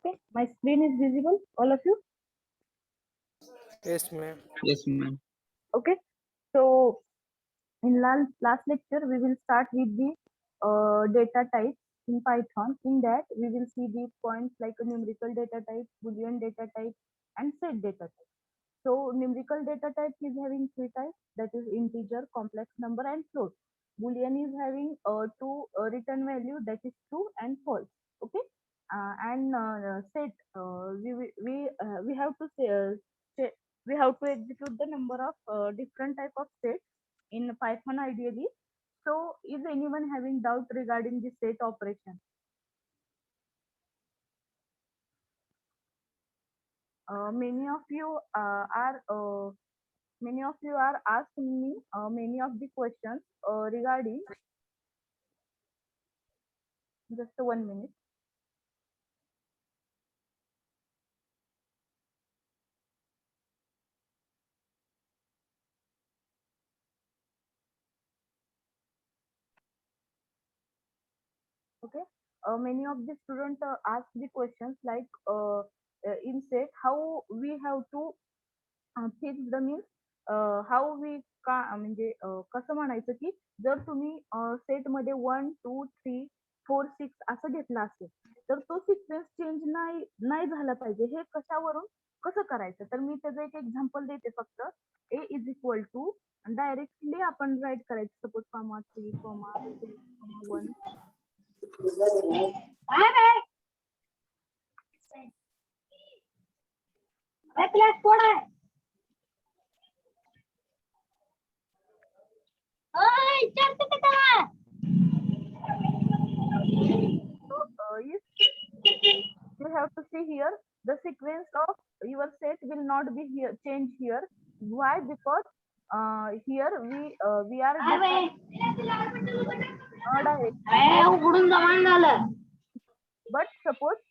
Okay, my screen is visible, all of you. Yes, ma'am. Yes, ma'am. Okay, so in last lecture we will start with the data types in Python. In that we will see the points like a numerical data type, Boolean data type, and set data type. So numerical data type is having three types, that is integer, complex number, and float. Boolean is having two return value, that is true and false. Okay, and set we have to say, we have to execute the number of different type of sets in Python ideally. So is anyone having doubt regarding the set operation? Many of you are asking me many of the questions regarding, just 1 minute. Okay, many of the students ask the questions like in set how we have to fix the means how we का म्हणजे कसं म्हणायचं की जर तुम्ही set मध्ये 1 2 3 4 6 असं घेतला असेल तर तो सिक्वेन्स चेंज नाही झाला पाहिजे, हे कशावरून कसं करायचं. तर मी त्याचं एक एक्झाम्पल देते फक्त. ए इज इक्वल टू डायरेक्टली आपण राईट करायचं, suppose comma 3 comma 2 comma 1. So if you have to see here, the sequence of your set will not be here change here. Why? Because here we are but suppose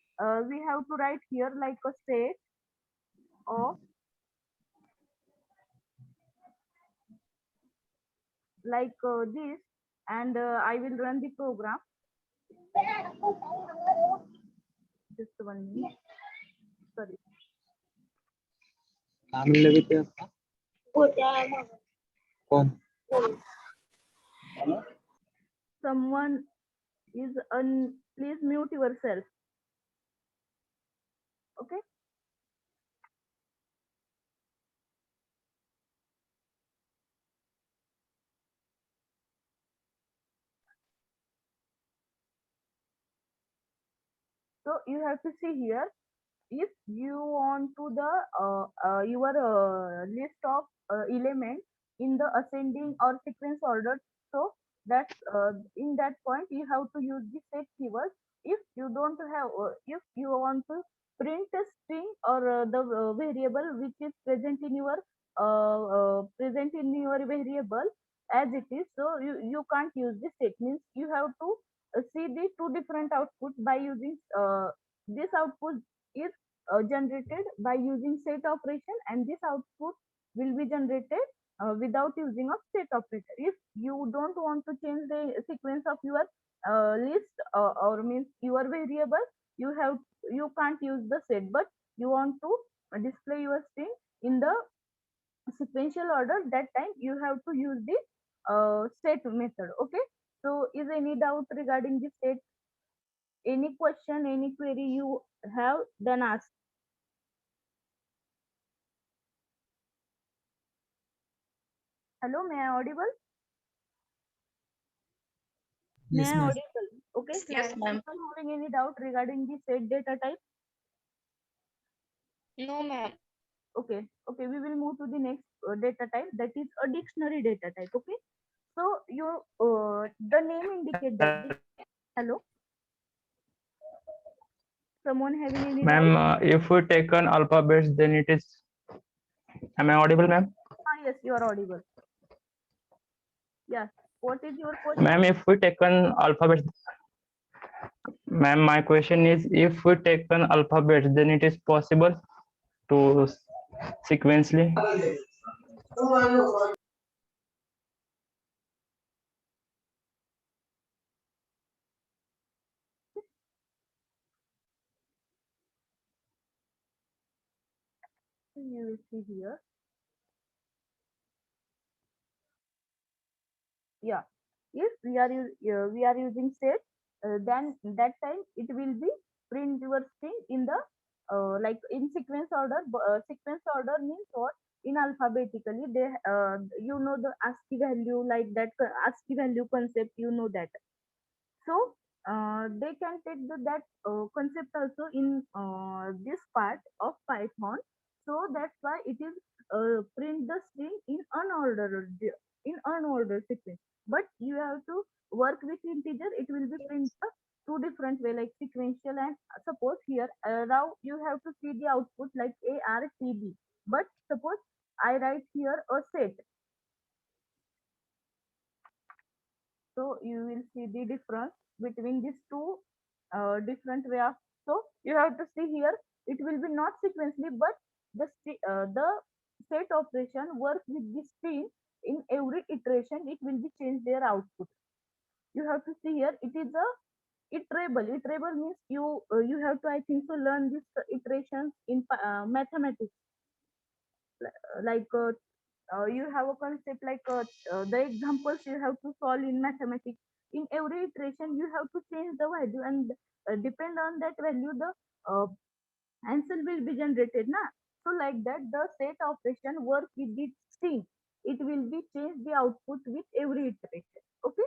we have to write here like a set of like this, and I will run the program. Just 1 minute. Sorry. कौन? Someone is please mute yourself. Okay. So you have to see here, if you want to the your list of elements in the ascending or sequence order, so that in that point you have to use the set keyword. If you don't have if you want to print a string or the variable which is present in your variable as it is, so you can't use the set. Means you have to see the two different outputs by using this output is generated by using set operation, and this output will be generated without using of set operator. If you don't want to change the sequence of your list or means your variable, you can't use the set, but you want to display your string in the sequential order, that time you have to use the set method. Okay, so is any doubt regarding the set? Any question, any query you have, then ask. Hello, may I audible? Yes, May I ma'am. audible? Okay. Yes, ma'am. Anyone having any doubt regarding the set data type? No, ma'am. Okay. Okay. We will move to the next data type, that is a dictionary data type. Okay. So you the name indicates that. Hello. Someone having any doubt? Ma'am, if we take an alphabet, then it is. Am I audible, ma'am? Yes, you are audible. Yes. What is your question? Ma'am, if we take an alphabet, ma'am, my question is, if we take an alphabet, then it is possible to sequentially. You will see here. Yeah, if we are using set, then that time it will be print your string in the like in sequence order. Sequence order means what? In alphabetically, they you know the ASCII value, like that ASCII value concept, you know that. So they can take that concept also in this part of Python. So that's why it is print the string in unordered sequence. But you have to work with integer. It will be print the two different way, like sequential and suppose here now you have to see the output like ARTB. But suppose I write here a set, so you will see the difference between these two different way of. So you have to see here, it will be not sequentially, but the set operation work with the string. In every iteration it will be change their output. You have to see here, it is a iterable means you have to, I think so, learn this iterations in mathematics. Like you have a concept like the examples you have to solve in mathematics. In every iteration you have to change the value, and depend on that value the uh, answer will be generated na. So like that the set operation work with the string. It will be change the output with every iteration. Okay,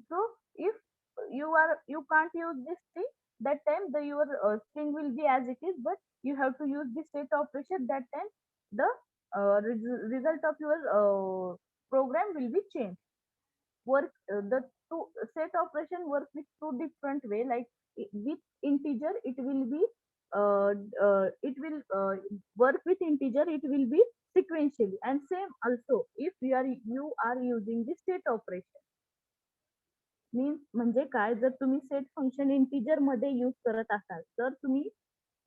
so if you can't use this string, that time the your string will be as it is, but you have to use the set operation. That time the result of your program will be changed. Work the two set operation work with two different way. Like with integer it will be it will work with integer, it will be sequentially. And same also if you are using the set operation. Means म्हणजे काय, जर तुम्ही set function integer मध्ये use करत असाल तर तुम्ही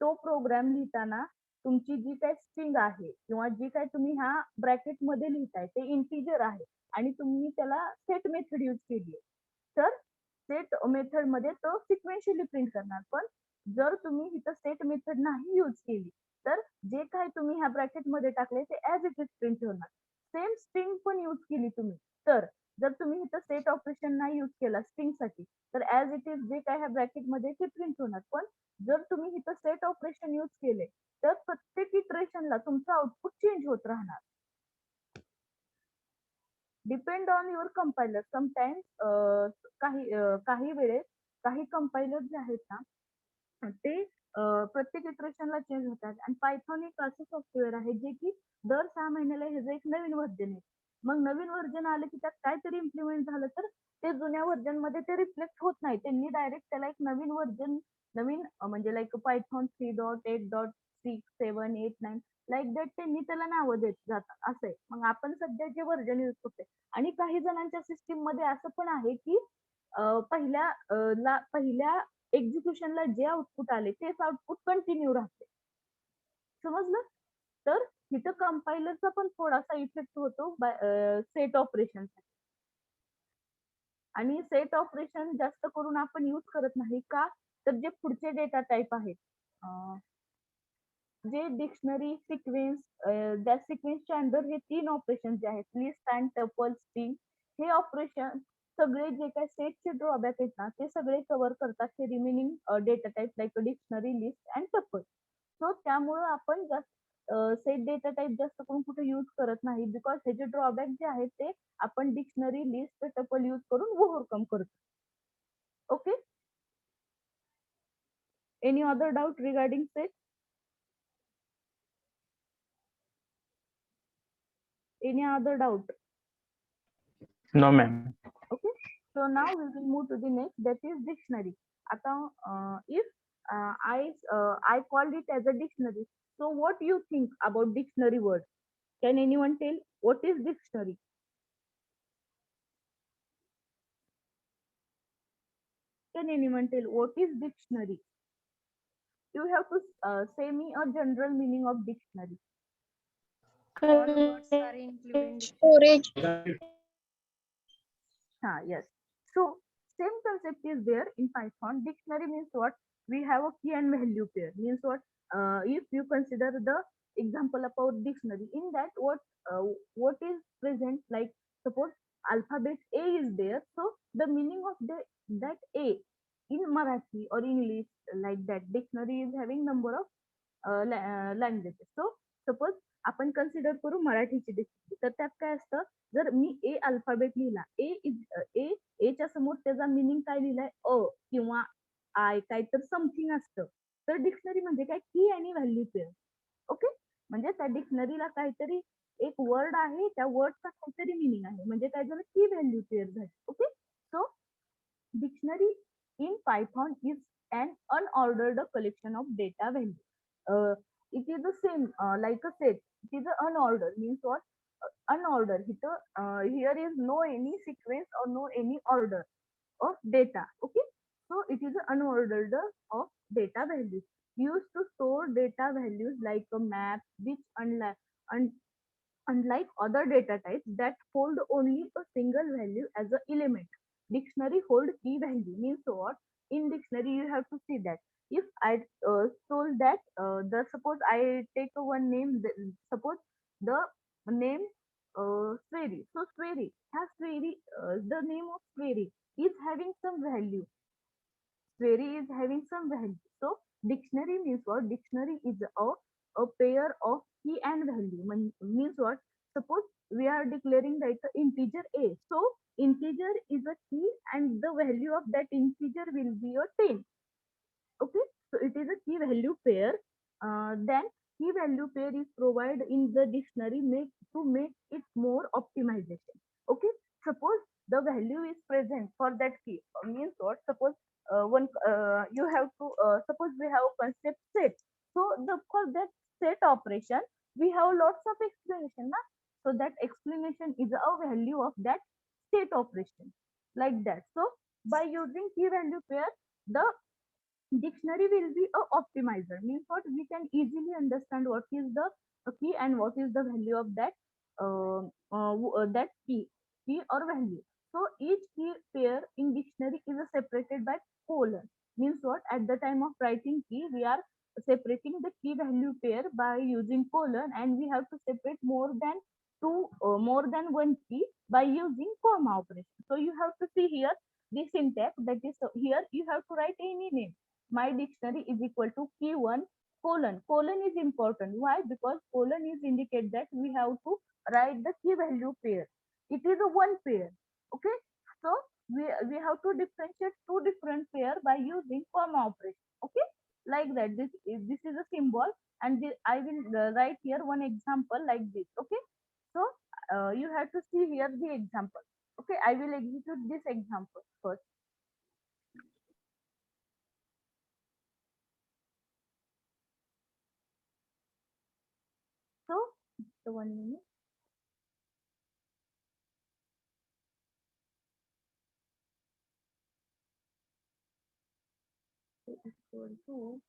तो प्रोग्राम लिहिताना तुमची जी काय स्ट्रिंग आहे किंवा जी काय तुम्ही ह्या ब्रॅकेट मध्ये लिहिताय ते इंटिजर आहे आणि तुम्ही त्याला सेट मेथड यूज केली तर सेट मेथड मध्ये तो सिक्वेन्शियली प्रिंट करणार. पण जर तुम्ही इथं सेट मेथड नाही यूज केली तर जे काय तुम्ही ह्या ब्रॅकेट मध्ये टाकले ते ऍज इट इज प्रिंट होणार. सेम स्ट्रिंग पण यूज केली तुम्ही तर जर तुम्ही इथं सेट ऑपरेशन नाही यूज केला स्ट्रिंग साठी तर ऍज इट इज जे काय ह्या ब्रॅकेट मध्ये ते प्रिंट होणार. पण जर तुम्ही इथं सेट ऑपरेशन यूज केले तर प्रत्येक इटरेशनला तुमचं आउटपुट चेंज होत राहणार. Depend on your compiler. Sometimes काही वेळेस काही कंपायलर जे आहेत ना ते प्रत्येक इटरेशनला चेंज होतात. आणि पायथॉन एक असं सॉफ्टवेअर आहे जे की दर 6 महिन्याला ह्याचं एक नवीन व्हर्जन आहे. मग नवीन व्हर्जन आलं की त्यात काहीतरी इम्प्लिमेंट झालं तर ते जुन्या व्हर्जन मध्ये ते रिफ्लेक्ट होत नाही. त्यांनी डायरेक्ट त्याला एक नवीन व्हर्जन नवीन म्हणजे लाईक पायथॉन 3.8.6 7 8 9 लाईक दॅट त्यांनी त्याला नावं देत जातात असं आहे. मग आपण सध्या जे व्हर्जन यूज करतोय आणि काही जणांच्या सिस्टीम मध्ये असं पण आहे की पहिल्या एक्झिक्युशनला जे आउटपुट आले तेच आउटपुट कंटिन्यू राहते. समजलं? तर इथं कंपायलरचा पण थोडासा इफेक्ट होतो सेट ऑपरेशन. आणि सेट ऑपरेशन जास्त करून आपण यूज करत नाही का तर जे पुढचे डेटा टाईप आहेत जे डिक्शनरी सिक्वेन्स त्या सिक्वेन्सच्या अंडर हे 3 ऑपरेशन जे आहेत लिस्ट अँड टपल स्ट्रिंग हे ऑपरेशन सगळे जे काही सेटचे ड्रॉबॅक आहेत ना ते सगळे कव्हर करतात हे remaining data type like dictionary list and tuple. So त्यामुळं आपण जास्त सेट डेटा टाईप जास्त करून कुठे यूज करत नाही बिकॉज ह्याचे ड्रॉबॅक जे आहेत ते आपण डिक्शनरी लिस्ट टपल यूज करून ओव्हरकम करतो. Okay, any other doubt regarding set? Any other doubt? No, ma'am. Okay, so now we will move to the next, that is dictionary. आता if I called it as a dictionary, so what do you think about dictionary word? Can anyone tell what is dictionary? Can anyone tell what is dictionary? You have to say me a general meaning of dictionary. All words are included. Storage. Yes. So same concept is there in Python. Dictionary means what? we have a key and value pair. Means what? If you consider the example about dictionary, in that what is present, like suppose alphabet A is there, so the meaning of that A in Marathi or English, like that dictionary is having number of languages. So suppose आपण consider करू मराठीची dictionary, तर त्यात काय असतं, जर मी ए alphabet लिहिला, ए एच्या समोर त्याचा मिनिंग काय लिहिलाय अ किंवा आय काय तर समथिंग असतं, तर डिक्शनरी म्हणजे काय, की आणि व्हॅल्यू पेअर. ओके, म्हणजे त्या डिक्शनरीला काहीतरी एक वर्ड आहे, त्या वर्डचा काहीतरी मिनिंग आहे, म्हणजे काय झालं, की व्हॅल्यू पेअर झाली. Okay, so dictionary in Python is an unordered collection of data value. It is the same like a set. It is unordered, means what? Unordered. Here is no any sequence or no any order of data. Okay, so it is an unordered of data values used to store data values like a map, which unlike other data types that hold only a single value as an element, dictionary hold key value. Means what? In dictionary, you have to see that if I told that the suppose I take one name, suppose the name Sweri. So Sweri has Sweri, the name of Sweri is having some value. Query is having some value. So dictionary means what? Dictionary is a pair of key and value. Means what? Suppose we are declaring that the integer a. So integer is a key and the value of that integer will be a 10. Okay, so it is a key value pair. Then key value pair is provided in the dictionary to make it more optimization. Okay, suppose the value is present for that key. Means what? Suppose one you have to suppose we have concept set. So the for that set operation we have lots of explanation. Na? So that explanation is a value of that state operation, like that. So by using key value pair, the dictionary will be a optimizer. Means what? We can easily understand what is the key and what is the value of that key or value. So each key pair in dictionary is separated by colon. Means what? At the time of writing key, we are separating the key value pair by using colon, and we have to separate more than one key by using comma operation. So you have to see here the syntax, that is, here you have to write any name. My dictionary is equal to key one colon. Colon is important. Why? Because colon is indicate that we have to write the key value pair. It is a one pair. Okay, so we have to differentiate two different pair by using comma operation. Okay, like that. This is a symbol, and I will write here one example like this. Okay, so you have to see here the example. Okay, I will execute this example first. So 1 minute. Equal to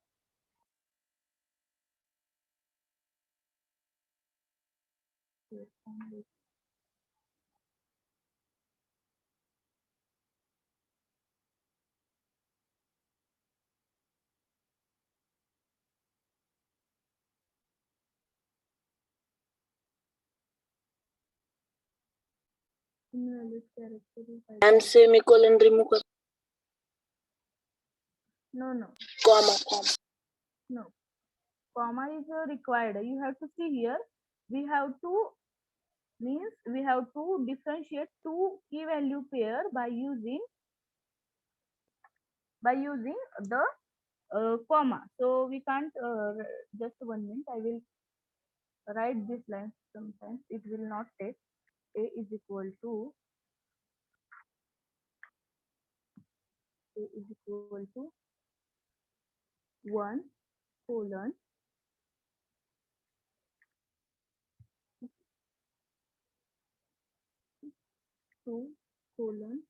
invalid character is and semicolon remove कर no, comma no. Comma is required. You have to see here. We have to means we have to differentiate two key value pair by using the comma. So we can't just 1 minute. I will write this line. Sometimes it will not take. A is equal to one colon two colon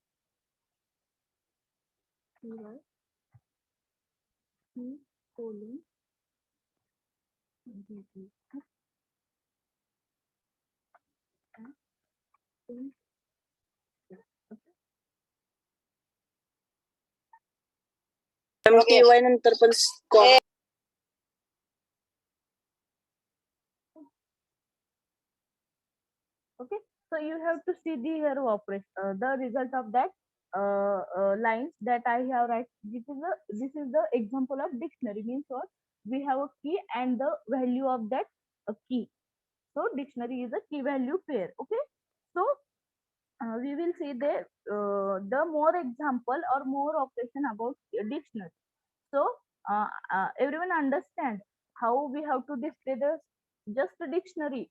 three colon DD. And TY नंतर पण comma. Okay, so you have to see the here operation, the result of that lines that I have write. This is the example of dictionary. Means what? We have a key and the value of that key. So dictionary is a key value pair. Okay, so we will see the more example or more operation about dictionary. So everyone understand how we have to display the just a dictionary.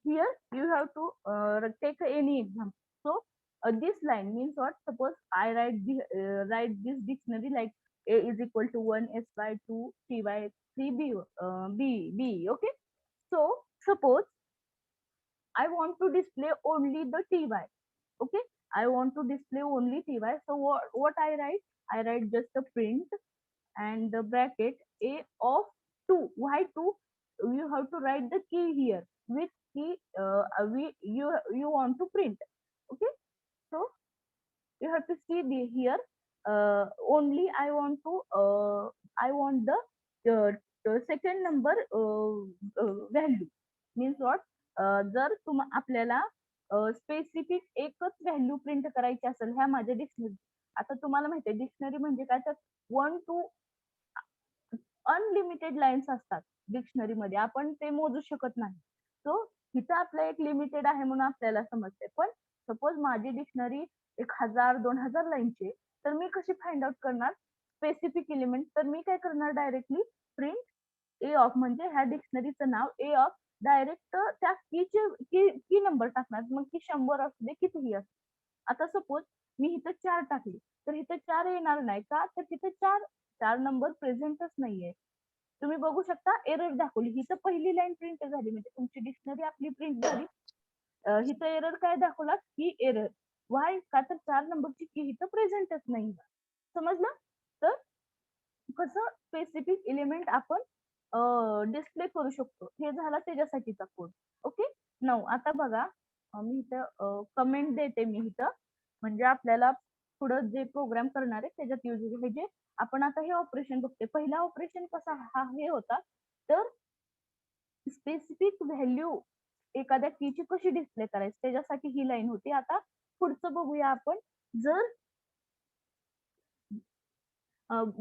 Here you have to take any example. So this line means what? Suppose I write this dictionary like A is equal to 1, S by 2, T by 3, B. Okay. So suppose I want to display only the TY. Okay. I want to display only TY. So what I write? I write just a print and the bracket A of 2. Why 2? You have to write the key here. Which key you want to print. Okay. So you have to see here. Only I want the second number value. Means what? जर आपल्याला specific एकच value print करायची असेल ह्या माझ्या dictionary. आता तुम्हाला माहिती आहे डिक्शनरी म्हणजे काय, तर 1 to अनलिमिटेड लाईन्स असतात डिक्शनरी मध्ये, आपण ते मोजू शकत नाही. सो इथं आपलं एक लिमिटेड आहे म्हणून आपल्याला समजते. पण सपोज माझी डिक्शनरी 1000-2000 लाईनची, तर मी कशी फाइंड आउट करणार स्पेसिफिक एलिमेंट? तर मी काय करणार, डायरेक्टली प्रिंट ए ऑफ, म्हणजे ह्या डिक्शनरीचं नाव ए ऑफ, डायरेक्ट त्या की नंबर टाकणार. मग ती 100 असू दे, कितीही असू. आता सपोज मी इथं 4 टाकली, तर इथं 4 येणार नाही का, तर तिथं 4 नंबर प्रेझेंटच नाहीये. तुम्ही बघू शकता एरर दाखवली. ही तर पहिली लाईन प्रिंट झाली, म्हणजे तुमची डिक्शनरी आपली प्रिंट झाली. हिथं एरर काय दाखवला, की एरर. वाय? का तर 4 नंबरची की हिथं प्रेझेंटच नाही. समजलं? तर कसं स्पेसिफिक एलिमेंट आपण डिस्प्ले करू शकतो, हे झाला त्याच्यासाठीचा कोड. ओके. नाऊ आता बघा, मी इथं कमेंट देते मी इथं, म्हणजे आपल्याला पुढं जे प्रोग्राम करणार आहे त्याच्यात यूज होईल. हे जे आपण आता हे ऑपरेशन बघते, पहिला ऑपरेशन कसा हे होता, तर स्पेसिफिक व्हॅल्यू एखाद्या कीची कशी डिस्प्ले करायची त्याच्यासाठी ही लाईन होती. आता पुढचं बघूया आपण. जर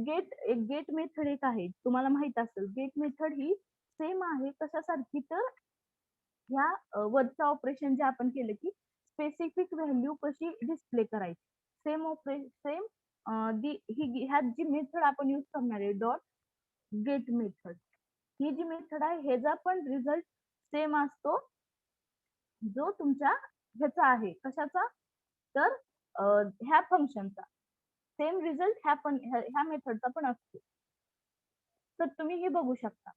गेट मेथड एक आहे, तुम्हाला माहित असेल. गेट मेथड ही सेम आहे कशासारखी, तर ह्या वरचं ऑपरेशन जे आपण केलं की स्पेसिफिक व्हॅल्यू कशी डिस्प्ले करायची, सेम ह्यात जी मेथड आपण यूज करणार आहे डॉट गेट मेथड, ही जी मेथड आहे ह्याचा पण रिझल्ट सेम असतो जो तुमच्या ह्याचा आहे. कशाचा? तर ह्या फंक्शनचा सेम रिझल्ट ह्या मेथडचा पण असतो. तर तुम्ही हे बघू शकता,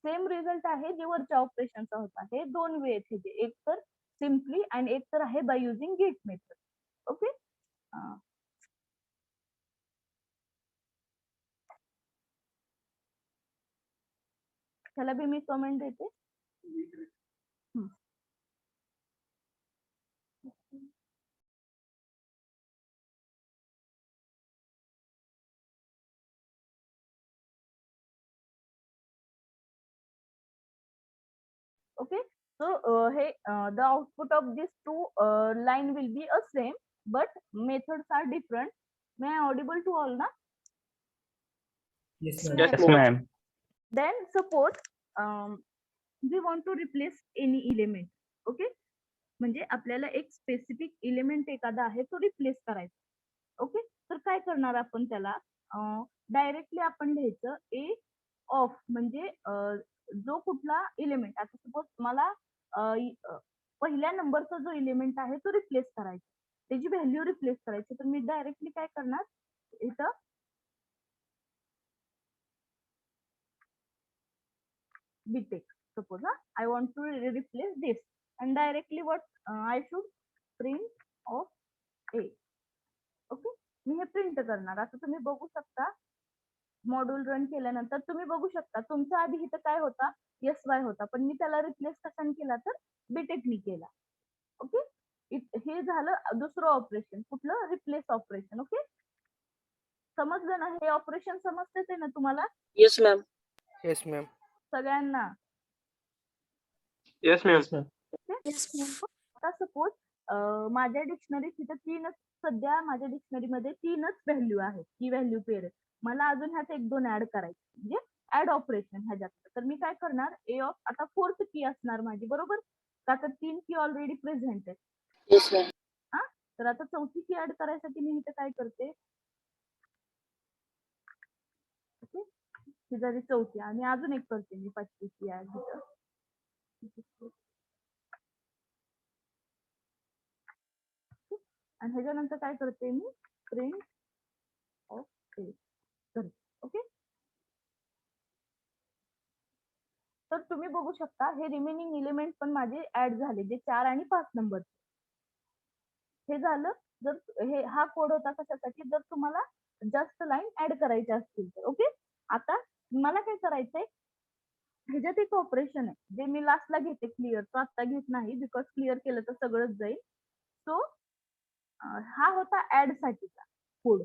सेम रिझल्ट आहे जे वरच्या ऑपरेशनचा होता. हे दोन वे आहेत, एक तर सिम्पली आणि एक तर आहे by using get method. Okay. त्याला बी मी कमेंट देते. Okay, so the output of these two line will be a same, but methods are different. May I audible to all na? Yes, Yes, ma'am. Then suppose we want to replace any element. Okay, म्हणजे आपल्याला एक specific element एखादा आहे तो replace करायचा. Okay, तर काय करणार आपण त्याला, डायरेक्टली आपण लिहायचं ए ऑफ, म्हणजे जो कुठला एलिमेंट, आता सपोज मला पहिल्या नंबरचा जो एलिमेंट आहे तो रिप्लेस करायचा, त्याची व्हॅल्यू रिप्लेस करायची. तर मी डायरेक्टली काय करणार, इथं B Tech suppose I want to replace this, and directly what I should print of A. Okay, मी हे प्रिंट करणार. आता तुम्ही बघू शकता मॉड्यूल रन केल्यानंतर तुम्ही बघू शकता तुमचा आधी इथं काय होता, SY होता, पण मी त्याला रिप्लेस कशाने केला, तर बीटेकनी केला. ओके, हे झालं दुसरं ऑपरेशन, कुठलं, रिप्लेस ऑपरेशन. ओके, समजलं ना, हे ऑपरेशन समजतेच आहे ना तुम्हाला येस मॅम. Yes, ma'am. सगळ्यांना? Yes, ma'am. आता सपोज माझ्या डिक्शनरीत तिथं तीनच, सध्या माझ्या डिक्शनरी मध्ये तीनच व्हॅल्यू आहेत, की व्हॅल्यू पेअर आहे. मला अजून ह्यात एक दोन ऍड करायचे, म्हणजे ऍड ऑपरेशन ह्याच्यात. तर मी काय करणार, ए ऑफ, आता फोर्थ की असणार माझी, बरोबर? का तर 3 की ऑलरेडी प्रेझेंट आहे. Yes ma'am. हा, तर आता चौथी की ऍड करायसाठी मी इथं काय करते, ओके, ही झाली चौथी, आणि अजून एक करते मी पाचवी की ऍड इथं. आणि ह्याच्यानंतर काय करते मी, प्रिंट ऑफ ए करते. ओके, तर तुम्ही बघू शकता हे रिमेनिंग एलिमेंट पण माझे ऍड झाले, जे 4 आणि 5 नंबर. हे झालं. जर हे हा कोड होता कशासाठी, जर तुम्हाला जास्त लाईन ऍड करायच्या असतील तर. ओके, आता मला काय करायचंय, ह्याच्यात एक ऑपरेशन आहे जे मी लास्टला घेते क्लिअर, तो आता घेत नाही, बिकॉज क्लिअर केलं तर सगळंच जाईल. सो हा होता ऍड साठीचा कोड.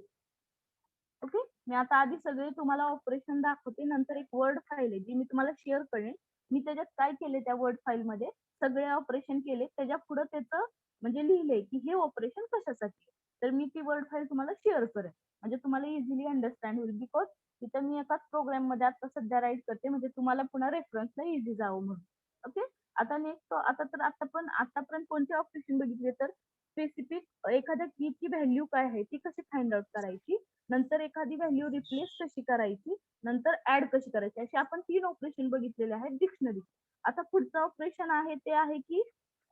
ओके, मी आता आधी सगळे तुम्हाला ऑपरेशन दाखवते, नंतर एक वर्ड फाईल आहे जी मी तुम्हाला शेअर करेन. मी त्याच्यात काय केले, त्या वर्ड फाईल मध्ये सगळे ऑपरेशन केले, त्याच्या पुढे त्याचं म्हणजे लिहिलंय की हे ऑपरेशन कशासाठी. तर मी ती वर्ड फाईल तुम्हाला शेअर करेन, म्हणजे तुम्हाला इझिली अंडरस्टँड होईल. बिकॉज तिथं मी एकाच प्रोग्राम मध्ये आता सध्या राईट करते, म्हणजे तुम्हाला पुन्हा रेफरन्सला इझी जावं म्हणून. ओके, आता नेक्स्ट, आता तर आतापर्यंत कोणते ऑपरेशन बघितले, तर स्पेसिफिक एखाद्या कीची व्हॅल्यू काय आहे ती कशी फाइंड आउट करायची, नंतर एखादी व्हॅल्यू रिप्लेस कशी करायची, नंतर ऍड कशी करायची, असे आपण 3 ऑपरेशन बघितलेले आहेत डिक्शनरी. आता पुढचं ऑपरेशन आहे ते आहे की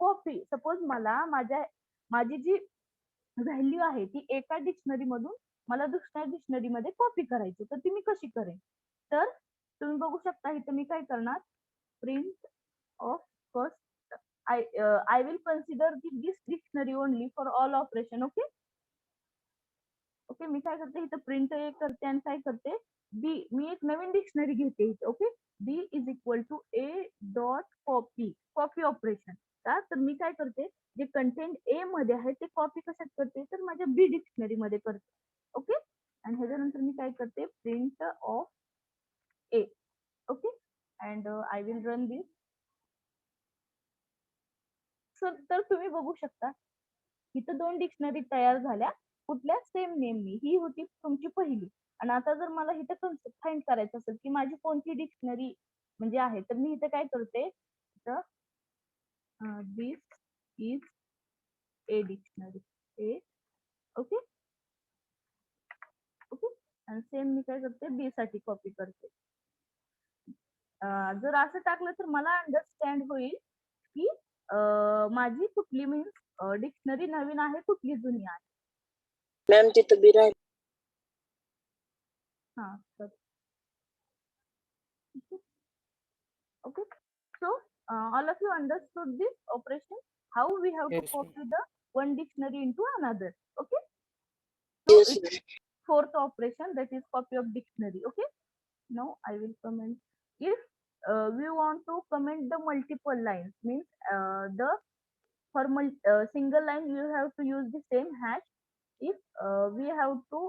कॉपी. सपोज मला माझी जी व्हॅल्यू आहे ती एका डिक्शनरी मधून मला दुसऱ्या डिक्शनरी मध्ये कॉपी करायची, तर ती मी कशी करेन. तर तुम्ही बघू शकता इथे मी काय करणार, print of first I will consider this dictionary only for all operation. Okay, okay, मी काय करते इथं प्रिंट ए करते आणि काय करते, बी, मी एक नवीन डिक्शनरी घेते इथे. Okay, B is equal to A dot copy, copy operation. तर मी काय करते, जे कंटेंट ए मध्ये आहे ते कॉपी कशात करते, तर माझ्या बी डिक्शनरी मध्ये करते. ओके, आणि ह्याच्यानंतर मी काय करते, print of A. Okay, and I will run this. तर तुम्ही बघू शकता इथं 2 डिक्शनरी तयार झाल्या, कुठल्या, सेम नेमनी. ही होती तुमची पहिली. आणि आता जर मला इथं फाइंड करायचं असेल की माझी कोणती डिक्शनरी म्हणजे आहे, तर मी इथं काय करते, this is a dictionary A. Okay, okay, आणि सेम मी काय करते, बी साठी कॉपी करते. जर असं टाकलं तर मला अंडरस्टँड होईल की माझी कुठली मीन्स डिक्शनरी नवीन आहे, कुठली जुनी आहे. मॅम तिथं बी राहील. हा, तर okay, so all of you understood this operation, how we have to Yes, copy the one dictionary into another. Okay, so Yes, it's fourth operation, that is copy of dictionary. Okay, now I will comment. If we want to comment the multiple lines, means the for single line you have to use the same hash. If we have to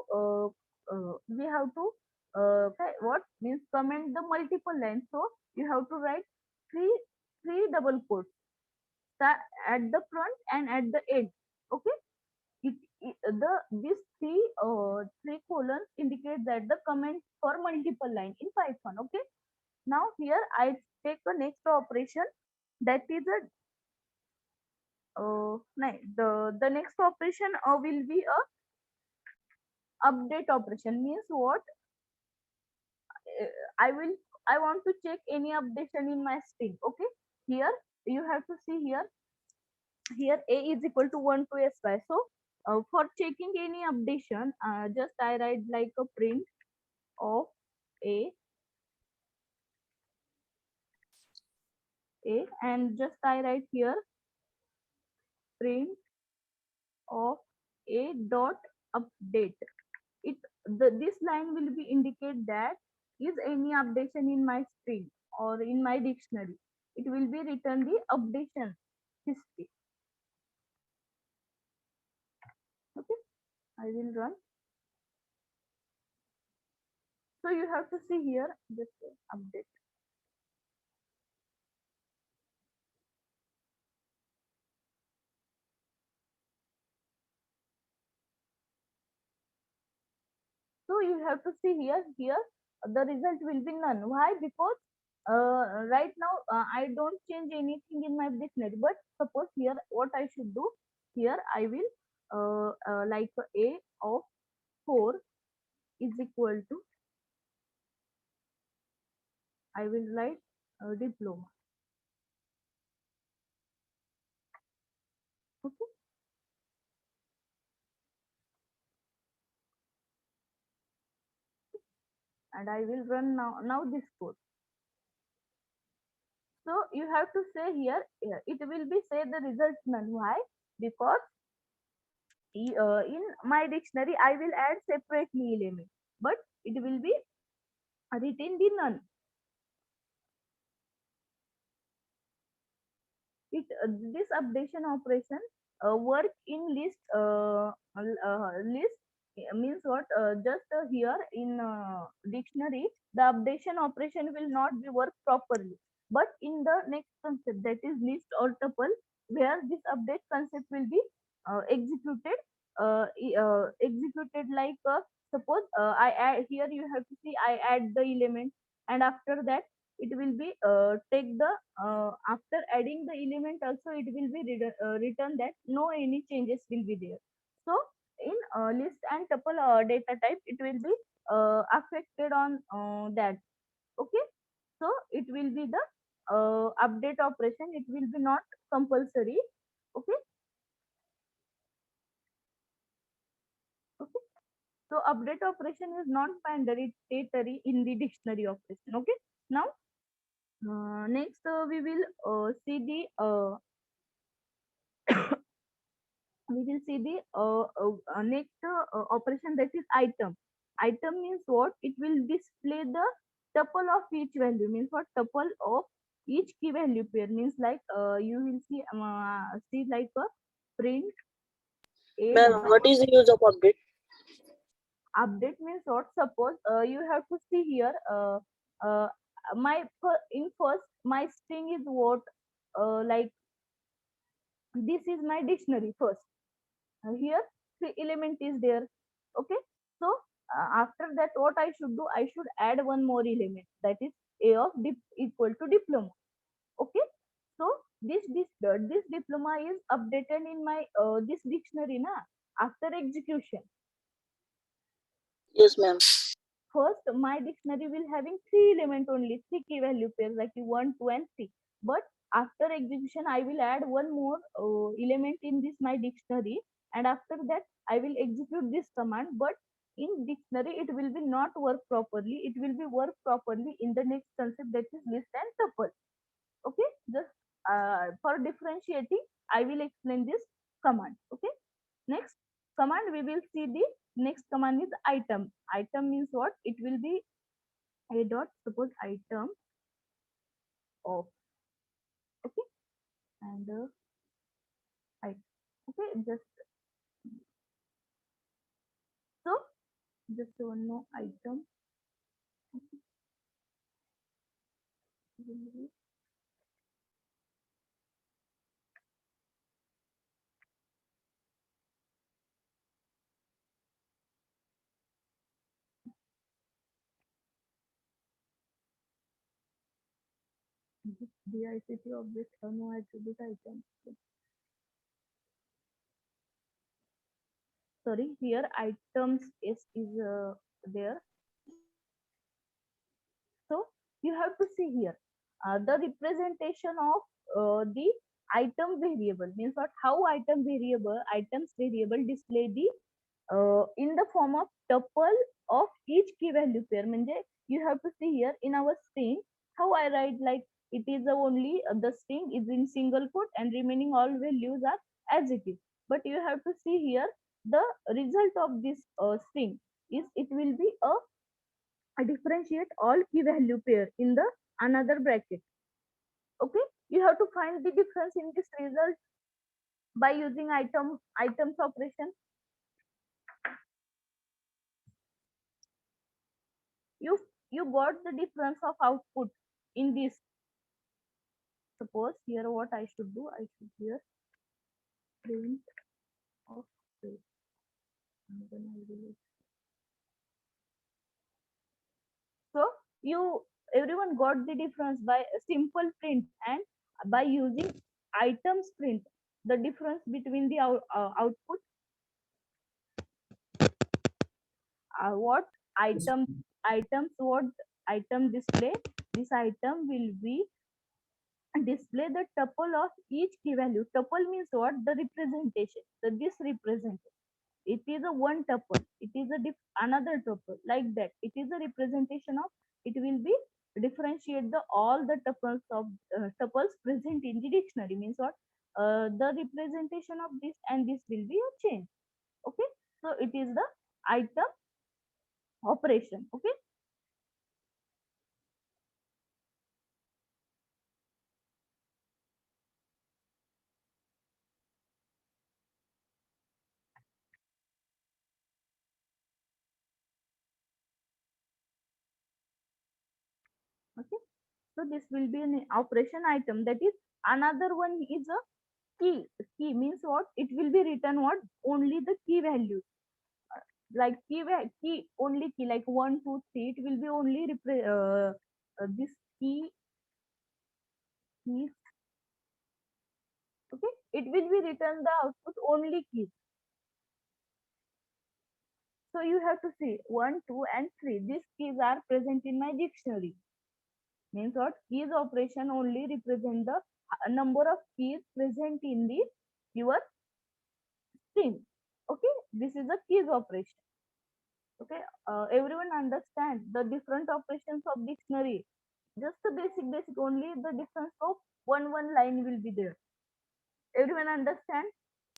what means comment the multiple lines, so you have to write three double quotes at the front and at the end. Okay, these three colons indicate that the comment for multiple line in Python. Okay, now here I take the next operation, that is a the next operation will be a update operation. Means what, I will, I want to check any updation in my string. Okay, here you have to see here a is equal to 1 to sy. So for checking any updation, just I write like a print of a, and just I write here print of a dot update. This line will be indicate that is any updation in my string or in my dictionary. It will be written the updation history. Okay, I will run. So you have to see here this update. So you have to see here the result will be none. Why? Because right now I don't change anything in my dictionary. But suppose here what I should do, here I will like a of 4 is equal to, I will write diploma. Okay, and I will run now this code. So you have to say here it will be say the result none. Why? Because in my dictionary I will add separately element, but it will be written the none. This updation operation work in list means what? Just here in dictionary the updation operation will not be work properly, but in the next concept, that is list or tuple, where this update concept will be executed. Executed like suppose I add here, you have to see I add the element, and after that it will be take the after adding the element also it will be written that no any changes will be there. So in list and tuple data type it will be affected on that. Okay, so it will be the update operation, it will be not compulsory. Okay, okay, so update operation is not mandatory in the dictionary operation. Okay, now next we will see the we will see the next operation, that is item. Item means what? It will display the tuple of each value. Means what? Tuple of each key value pair. Means like you will see like a print a Ma'am, dot. what is the use of update? Update means what? Suppose you have to see here uh, in first my string is what, like this is my dictionary first. Here three element is there. Okay, so after that what I should do, I should add one more element, that is a of equal to diploma. Okay, so this diploma is updated in my this dictionary na, after execution. Yes, ma'am. First my dictionary will having three element only, three key value pairs like 1 2 and 3, but after execution I will add one more element in this my dictionary, and after that I will execute this command. But in dictionary it will be not work properly, it will be work properly in the next concept, that is list and tuple. Okay, just for differentiating I will explain this command. Okay, next command we will see, the next command is item. Item means what? It will be a dot, suppose item of. Okay, and I, okay, just so just one more item. DICT object no attribute item. Sorry, here items is there. So you have to see here the representation of the item variable means what? How items variable display the in the form of tuple of each key value pair. म्हणजे you have to see here in our string how I write, like it is only the string is in single quote and remaining all values are as it is. But you have to see here the result of this string is it will be a differentiate all key value pair in the another bracket. Okay, you have to find the difference in this result by using items operation. you got the difference of output in this. Suppose here what I should do, I should here print of this, and then I will. So you everyone got the difference by a simple print and by using items print. The difference between the output, what items, what item display. This item will be display the tuple of each key value. Tuple means what? The representation. This representation. It is a one tuple. It is a another tuple, like that. It is a representation of. It will be differentiate the all the tuples of tuples present in the dictionary. Means what? The representation of this and this will be a change. Okay. So it is the item operation. Okay. Okay. So this will be an operation item. That is another one is a key. Key means what? It will be written what? Only the key values. Like key only key like 1 2 3. It will be only this keys. Okay. It will be written the output only keys. So you have to see 1 2 and 3. These keys are present in my dictionary. Means what? Keys operation only represent the number of keys present in the your string. Okay. This is a keys operation. Okay. Everyone understand the different operations of dictionary. Just the basic only. The difference of one line will be there. Everyone understand?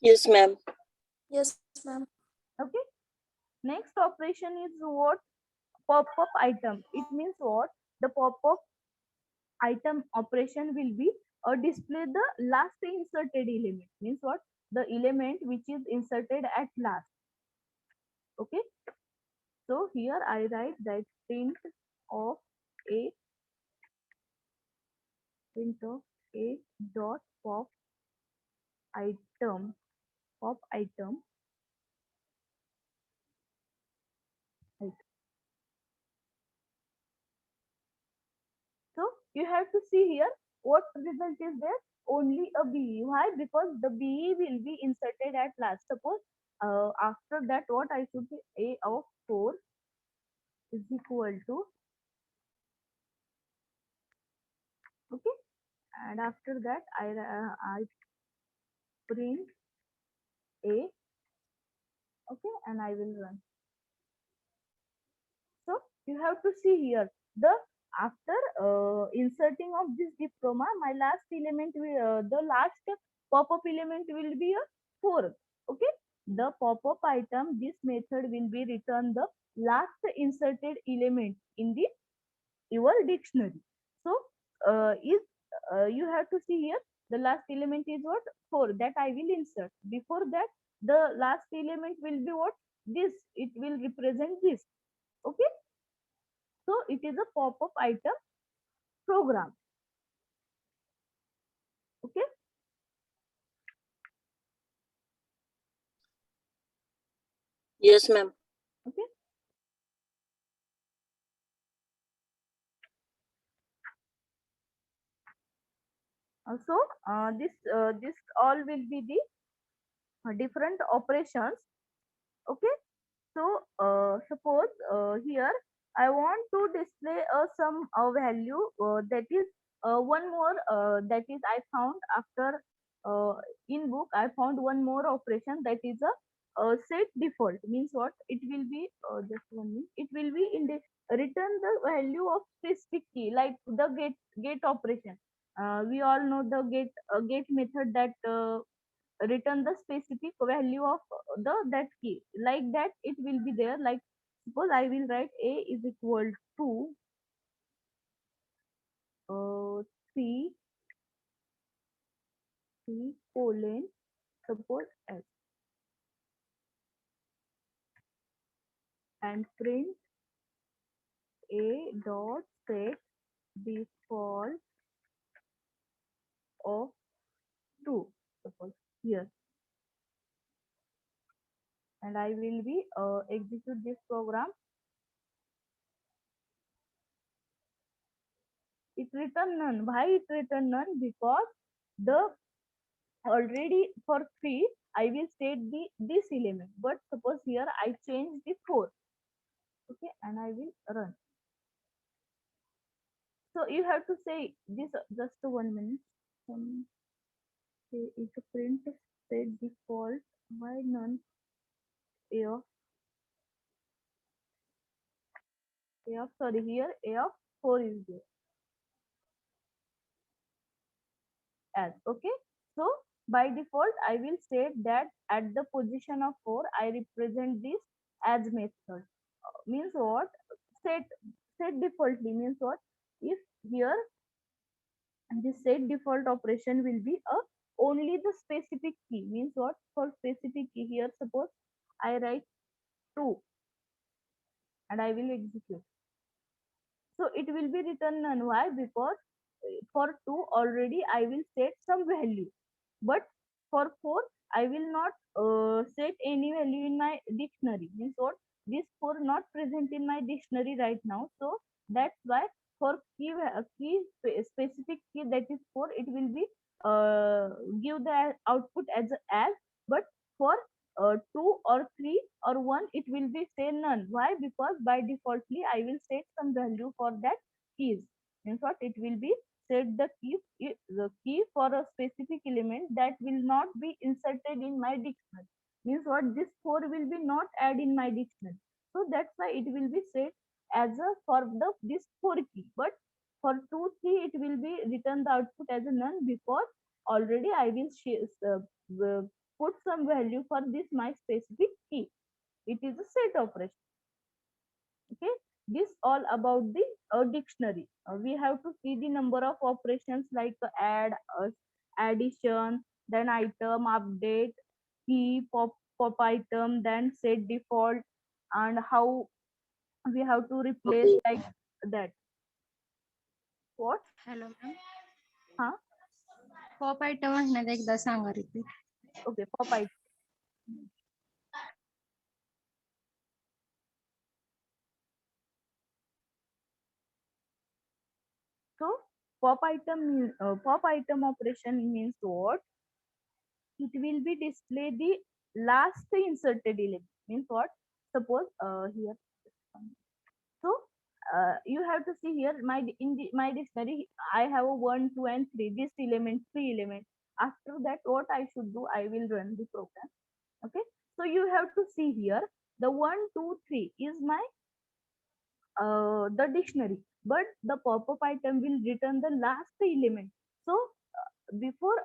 Yes, ma'am. Yes, ma'am. Okay. Next operation is what? Pop-up item. It means what? The pop-up item operation will be display the last inserted element. Means what? The element which is inserted at last. Okay. So here I write that of a print of a dot item pop item. Right. So you have to see here what result is there. Only a BE. Why? Because the BE will be inserted at last. Suppose after that what I should say, a of 4 is equal to, okay, and after that I print a, okay, and I will run. So you have to see here the after inserting of this diploma, my last element will the last pop-up element will be a 4. Okay, the pop-up item, this method will be return the last inserted element in the your dictionary. So is you have to see here the last element is what? 4, that I will insert. Before that the last element will be what? This, it will represent this. Okay. So it is a pop-up item program. Okay. Yes, ma'am. Okay. So this all will be the different operations. Okay. So suppose here I want to display some value that is one more that is I found after in book. I found one more operation that is a set default. Means what? It will be just 1 minute. It will be in the return the value of specific key, like the get operation. We all know the get method that return the specific value of the that key, like that it will be there. Like suppose I will write a is equal to 3 colon suppose s, and print a dot set default of 2, suppose here, and I will be execute this program. It return none. Why it return none? Because the already for 3 I will state this element, but suppose here I change the 4. Okay, and I will run. So you have to say this, just 1 minute. Say if a print set default, why none sorry, here a of 4 is there as. Okay, so by default I will state that at the position of 4 I represent this as method. Means what? Set defaultly means what? If here this set default operation will be a only the specific key, means what? For specific key, here suppose I write 2 and I will execute, so it will be written none. Why? Because for 2 already I will set some value, but for 4 I will not set any value in my dictionary. Means what? This 4 not present in my dictionary right now, so that's why for specific key, that is 4, it will be give the output as, but for 2 or 3 or 1 it will be say none. Why? Because by defaultly I will set some value for that keys. Means what? It will be set the key for a specific element that will not be inserted in my dictionary. Means what? This 4 will be not add in my dictionary, so that's why it will be set as a for the this 4 key, but for 2 3 it will be written the output as a none, because already I will put some value for this my specific key. It is a set operation. Okay, this all about the dictionary. We have to see the number of operations like add, addition, then item, update, key, pop item, then set default, and how we have to replace Okay. like that. What? Hello ma'am. Huh? Pop item म्हणण्यात एकदा सांगा repeat. Okay, pop item. So pop item operation means what? It will be display the last inserted element. Means what? Suppose here. So you have to see here my dictionary I have a 1 2 and 3, this element 3 element. After that what I should do? I will run the program. Okay, so you have to see here the 1 2 3 is my the dictionary, but the pop-up item will return the last element. So before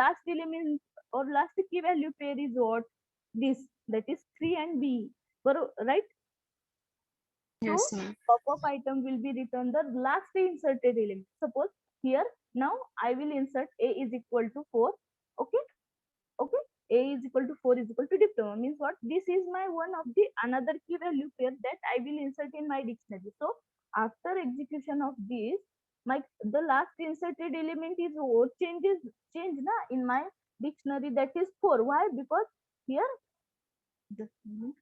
last element or last key value pair is what? This, that is 3 and b, right? So yes ma'am. pop-up item will be returned the last inserted element. Suppose here now I will insert a is equal to 4. Okay, okay, a is equal to 4 is equal to diploma. Means what? This is my one of the another key value pair that I will insert in my dictionary. So after execution of this, my the last inserted element is what? Change na in my dictionary, that is 4. Why? Because here, just a minute.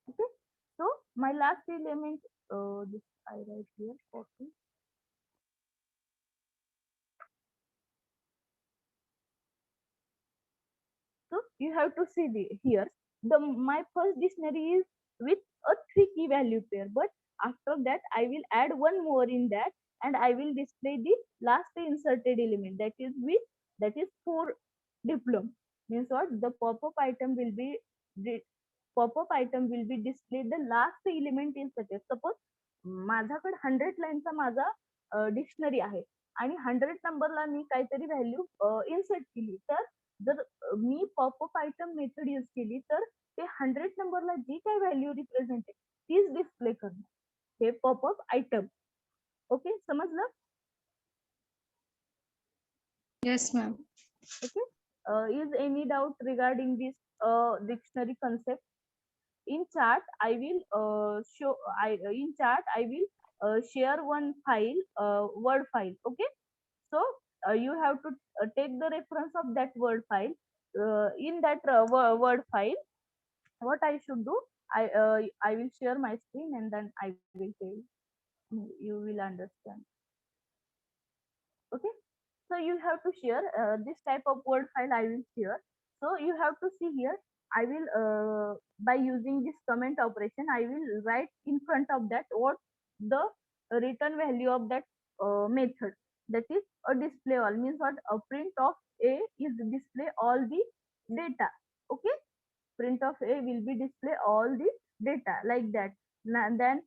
Okay, so my last element, this I write here 40. So you have to see here the my first dictionary is with a 3 key value pair, but after that I will add one more in that, and I will display the last inserted element, that is with, that is 4 diploma. Means what? The pop-up item will be displayed the last element in such. Suppose माझ्याकडे 100 लाईनचा माझा dictionary आहे आणि 100 नंबरला मी काहीतरी value insert केली, तर जर मी popup item method use केली तर ते 100 नंबरला जी काही व्हॅल्यू रिप्रेझेंट आहे तीच डिस्प्ले करणार, हे पॉपअप आयटम. ओके, समजलं? Yes ma'am. Okay, is any doubt regarding this dictionary concept? in chat I will show I in chat I will share one file, word file. Okay, so you have to take the reference of that word file. In that word file, what I should do, I will share my screen and then I will tell you will understand. Okay, so you have to share this type of word file I will share. So you have to see here, I will by using this comment operation I will write in front of that what the return value of that method, that is a display all, means what a print of a is display all the data. Okay, print of a will be display all the data like that. Then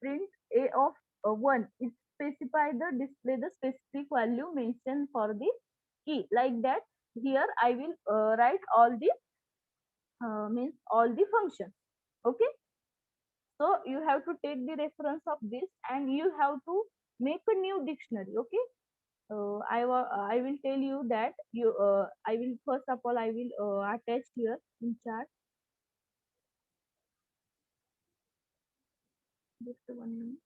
print a of 1 is specify the display the specific value mentioned for the key like that. Here I will write all the means all the functions. Okay, so you have to take the reference of this and you have to make a new dictionary. Okay, I will tell you that you I will first of all I will attach here in chat. Just 1 minute.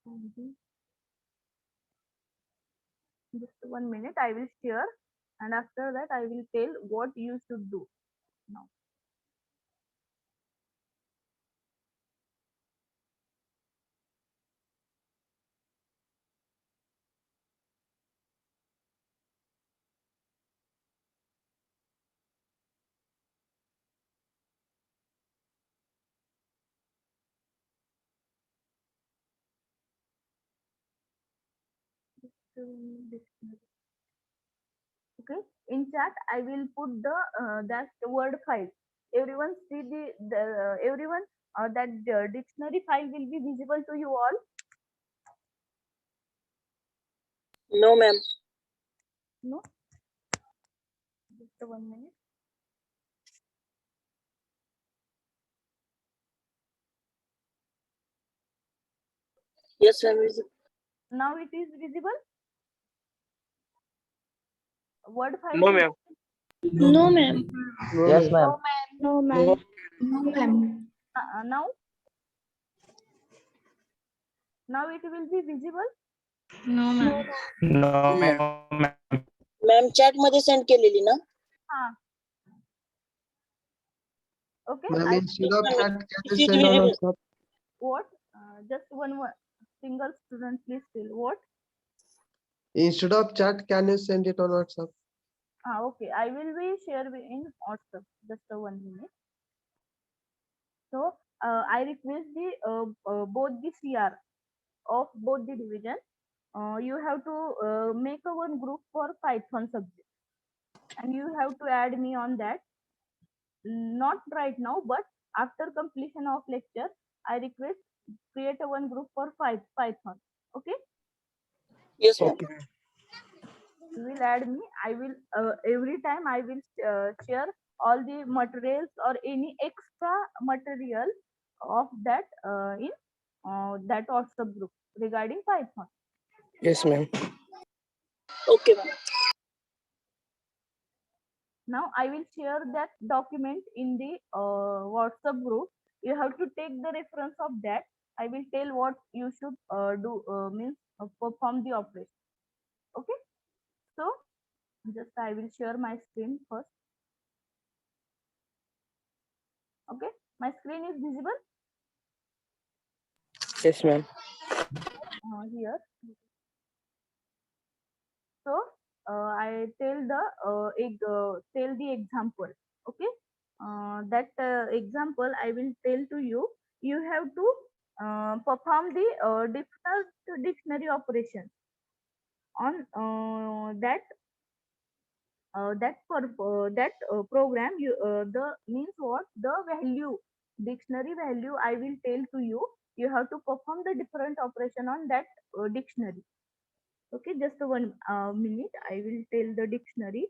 Mhm. Just 1 minute, I will share, and after that, I will tell what you should do now. Dictionary. Okay, in chat, I will put the that word file. Everyone see the everyone that dictionary file will be visible to you all. No, ma'am. No, just 1 minute. Yes, ma'am. Now it is visible. Word file. No, is- ma'am. No, ma'am. Yes, ma'am. No, ma'am. No, ma'am. Now it will be visible. No, ma'am. No, ma'am. ma'am. Ma'am chat मध्ये send केलेली ना Okay, Ma'am, I instead of chat, can you It is send on visible. WhatsApp? what just one single student please fill what. Instead of chat, can you send it on WhatsApp? Okay, I will be share in WhatsApp. Just 1 minute. So I request the both the CR of both the division. You have to make a one group for Python subject, and you have to add me on that. Not right now, but after completion of lecture, I request create a one group for Python. Okay, Yes, ma'am. Okay. you will add me. I will every time I will share all the materials or any extra material of that in that WhatsApp group regarding Python. Yes, ma'am. Okay, ma'am. Now I will share that document in the WhatsApp group. You have to take the reference of that. I will tell what you should do means perform the operation. Okay, so just I will share my screen first. Okay, my screen is visible Yes, ma'am. here. So I tell the tell the example. Okay, that example I will tell to you. You have to perform the different dictionary operations on that program. You the means what the value dictionary value I will tell to you. You have to perform the different operation on that dictionary. Okay, just 1 minute. I will tell the dictionary.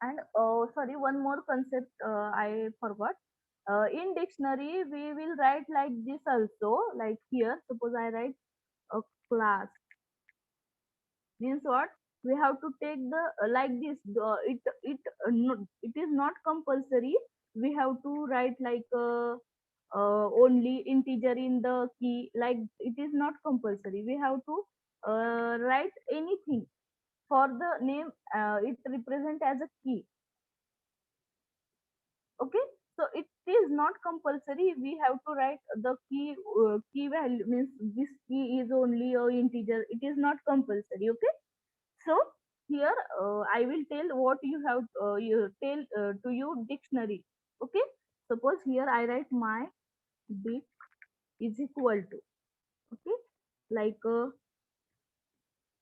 And sorry, one more concept I forgot. In dictionary, we will write like this also. Like here, suppose I write a class. Means what? We have to take the like this. It is not compulsory. We have to write like only integer in the key. Like it is not compulsory. We have to write anything for the name. It represent as a key. Okay, so it is not compulsory. We have to write the key value, means this key is only a integer. It is not compulsory. Okay, so here I will tell what you have you tell to you dictionary. Okay, suppose here I write my dic is equal to, okay, like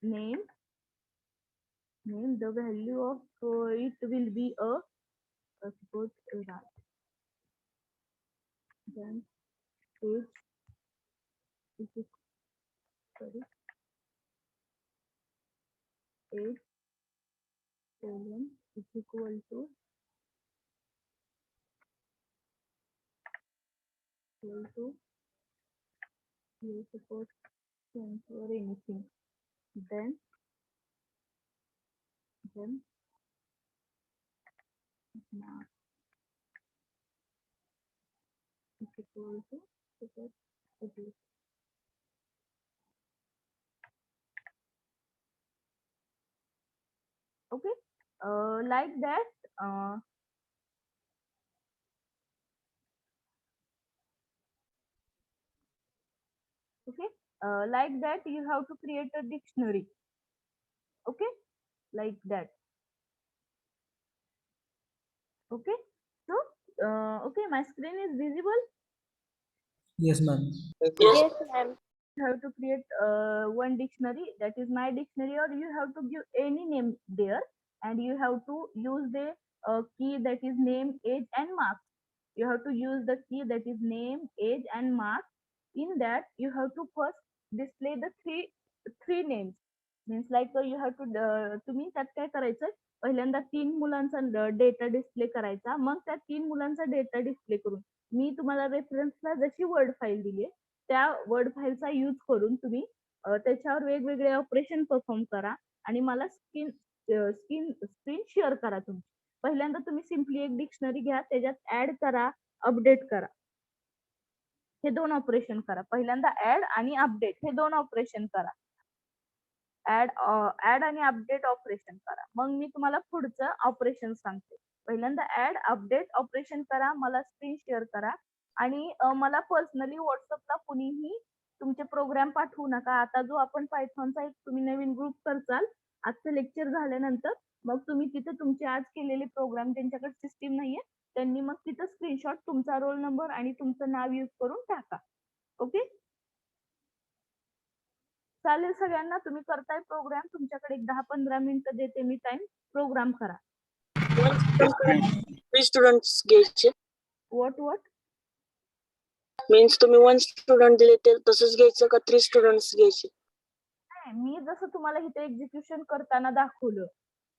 name, the value of it will be a suppose Raj. Then page is sorry, 8 colon is equal to you suppose or anything. Then mark is equal to suppose it is. Okay, like that. Okay, like that you have to create a dictionary. Okay, like that. Okay, so okay, my screen is visible. Yes, ma'am. Yes. ma'am. You have to create one dictionary, that is my dictionary, or you have to give any name there, and you have to use the key that is name, age, and mark. You have to use the key that is name, age, and mark. In that, you have to first display the three names. Means like you have to तुम्ही त्यात काय करायचं, पहिल्यांदा 3 मुलांचा data display करायचा, मग त्या 3 मुलांचा data display करून मी तुम्हाला रेफरन्सला जशी वर्ड फाईल दिली त्या वर्ड फाईलचा यूज करून तुम्ही त्याच्यावर वेगवेगळे ऑपरेशन परफॉर्म करा आणि मला स्क्रीन शेअर करा तुम्ही. पहिल्यांदा तुम्ही सिम्पली एक डिक्शनरी घ्या, त्याच्यात ऍड करा, अपडेट करा, हे 2 ऑपरेशन करा. पहिल्यांदा ऍड आणि अपडेट हे 2 ऑपरेशन करा. ऍड आणि अपडेट ऑपरेशन करा. मग मी तुम्हाला पुढचं ऑपरेशन सांगते. पहिल्यांदा ऍड अपडेट ऑपरेशन करा, मला स्क्रीन शेअर करा आणि मला पर्सनली व्हॉट्सअपला कुणीही तुमचे प्रोग्राम पाठवू नका. आता जो आपण पायथॉनचा एक तुम्ही नवीन ग्रुप करचाल आजचं लेक्चर झाल्यानंतर, मग तुम्ही तिथे तुमचे आज केलेले प्रोग्राम, त्यांच्याकडे सिस्टीम नाहीये, त्यांनी मग तिथं स्क्रीनशॉट तुमचा रोल नंबर आणि तुमचं नाव यूज करून टाका. ओके, चालेल सगळ्यांना. तुम्ही करताय प्रोग्राम, तुमच्याकडे एक 10-15 मिनिटं देते मी टाइम, प्रोग्राम करा. थ्री स्टुडंट्स घ्यायचे. व्हॉट मीन्स तुम्ही 1 स्टुडंट दिले तर तसंच घ्यायचं का 3 स्टुडंट्स घ्यायचे? मी जसं तुम्हाला इथे एक्झिक्युशन करताना दाखवलं,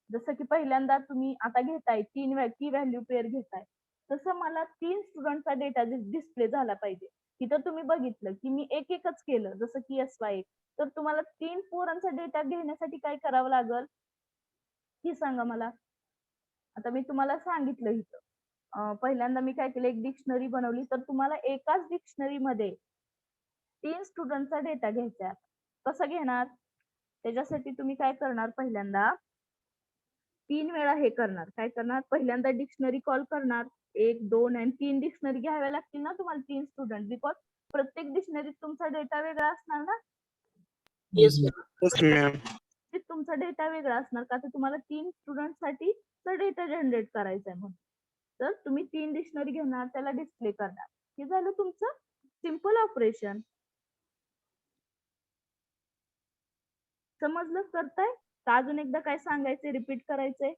जसं की पहिल्यांदा तुम्ही आता घेताय 3 की व्हॅल्यू पेअर घेताय, तसं मला 3 स्टुडंटचा डेटा डिस्प्ले झाला पाहिजे. इथं तुम्ही बघितलं की मी एकच केलं, जसं की SY1. तर तुम्हाला 3 पोरांचा डेटा घेण्यासाठी काय करावं लागल हे सांगा मला. आता मी तुम्हाला सांगितलं इथं पहिल्यांदा मी काय केलं, एक डिक्शनरी बनवली. तर तुम्हाला एकाच डिक्शनरी मध्ये 3 स्टुडंटचा डेटा घ्यायचा आहे. कसं घेणार, त्याच्यासाठी तुम्ही काय करणार, पहिल्यांदा 3 वेळा हे करणार. काय करणार, पहिल्यांदा डिक्शनरी कॉल करणार, 1, 2 आणि 3 डिक्शनरी घ्याव्या लागतील ना तुम्हाला 3 स्टुडंट, बिकॉज प्रत्येक डिक्शनरीत तुमचा डेटा वेगळा असणार ना. Yes Yes, ma'am. तुमचा डेटा वेगळा असणार का, तर तुम्हाला 3 स्टुडंट साठी डेटा जनरेट करायचा आहे म्हणून. तर तुम्ही 3 डिक्शनरी घेणार, त्याला डिस्प्ले करणार. हे झालं तुमचं सिंपल ऑपरेशन. समजलं करताय का, अजून एकदा काय सांगायचंय, रिपीट करायचंय?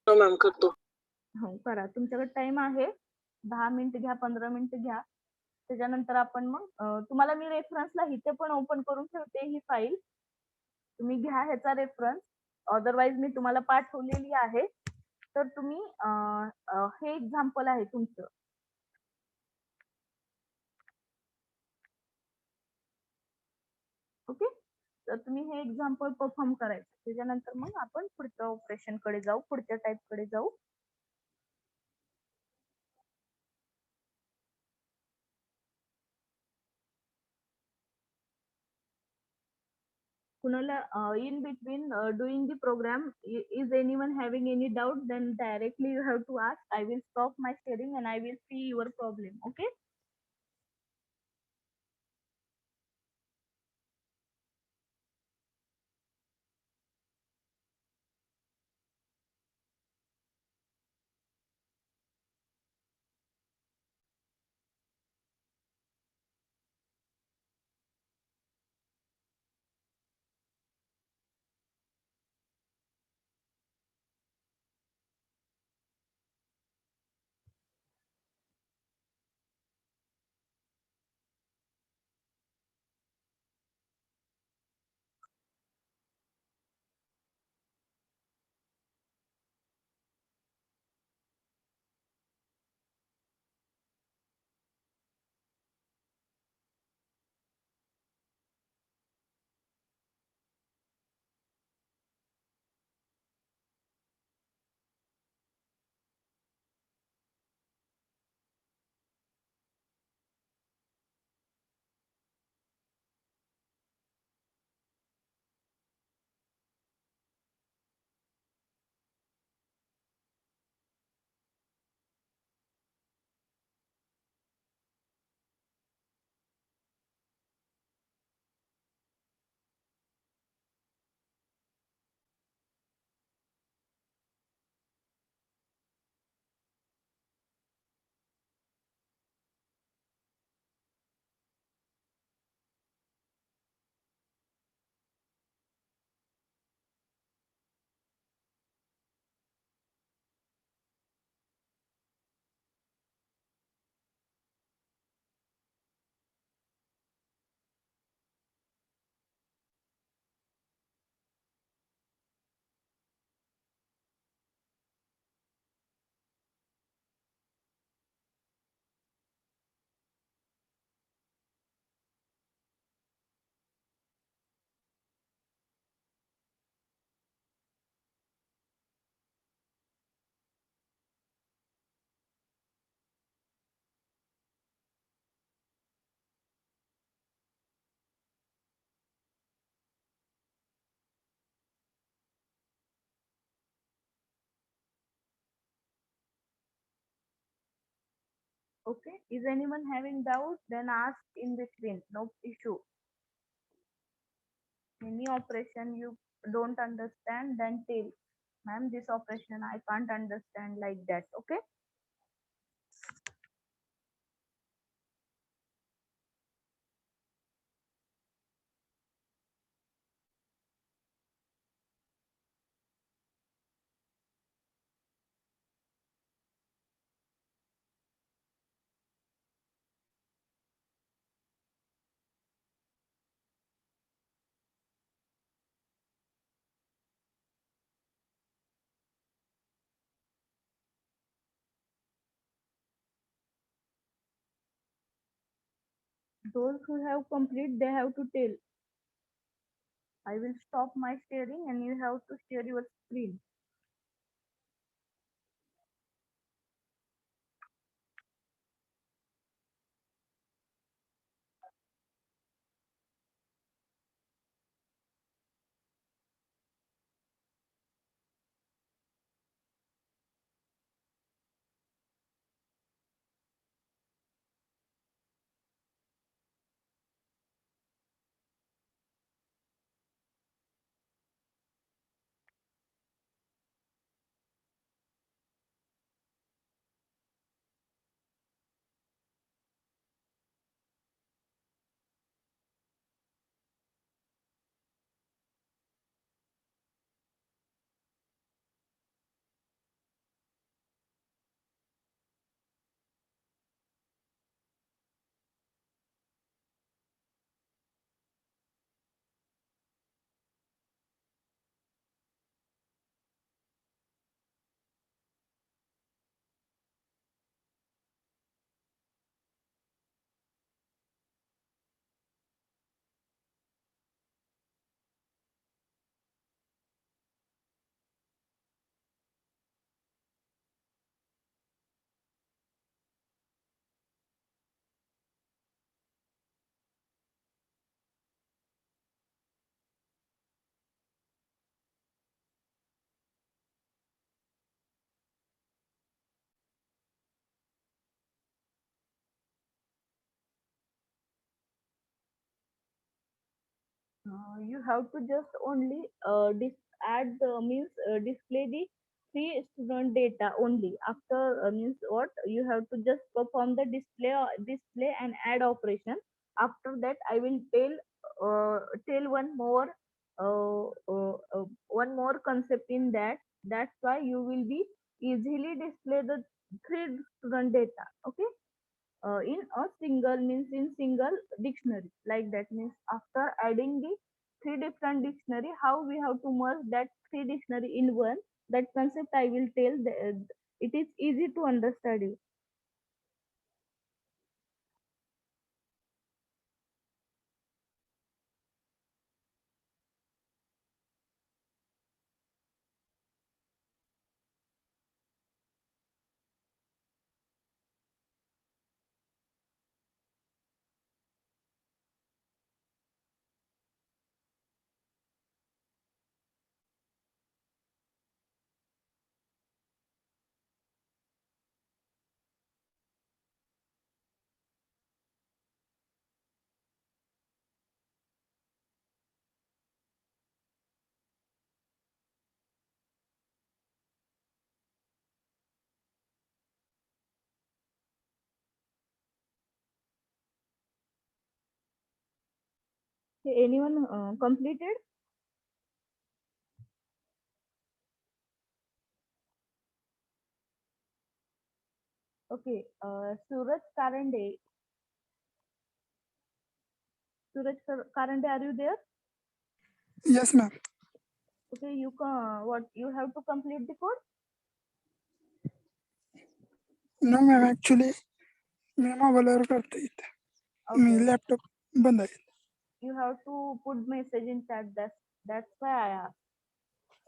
मॅम करतो. हो करा, तुमच्याकडे टाइम आहे, 10 मिनिट घ्या, 15 मिनिट घ्या. त्याच्यानंतर आपण मग तुम्हाला मी रेफरन्सला इथे पण ओपन करून ठेवते ही फाईल, तुम्ही घ्या ह्याचा रेफरन्स अदरवाईज मी तुम्हाला पाठवलेली आहे. तर तुम्ही हे एक्झाम्पल आहे तुमचं. ओके, तर तुम्ही हे एक्झाम्पल परफॉर्म करायचं. त्याच्यानंतर मग आपण पुढच्या ऑपरेशन कडे जाऊ, पुढच्या टाइप कडे जाऊ. Kunala, in between doing the program, is anyone having any doubt? Then directly you have to ask. I will stop my sharing and I will see your problem. Okay. Okay. Is anyone having doubt? Then ask in between. No issue. Any operation you don't understand, then tell, ma'am, this operation I can't understand like that. Okay. Those who have complete, they have to tell. I will stop my sharing and you have to share your screen. You have to just only add the means display the three student data only. After means what you have to just perform the display and add operation. After that, I will tell one more concept in that. That's why you will be easily display the three student data. Okay, in a single means in single dictionary, like that means after adding the three different dictionary, how we have to merge that three dictionary in one, that concept I will tell it is easy to understand you. Okay, anyone completed? Okay, Karande, are you there? Yes, ma'am. Okay, you can what you have to complete the code. No, ma'am. Actually, मैं मोबाईलवर करता येते. मी Okay, laptop बंद आहे. you have to put message in chat. That's why I asked.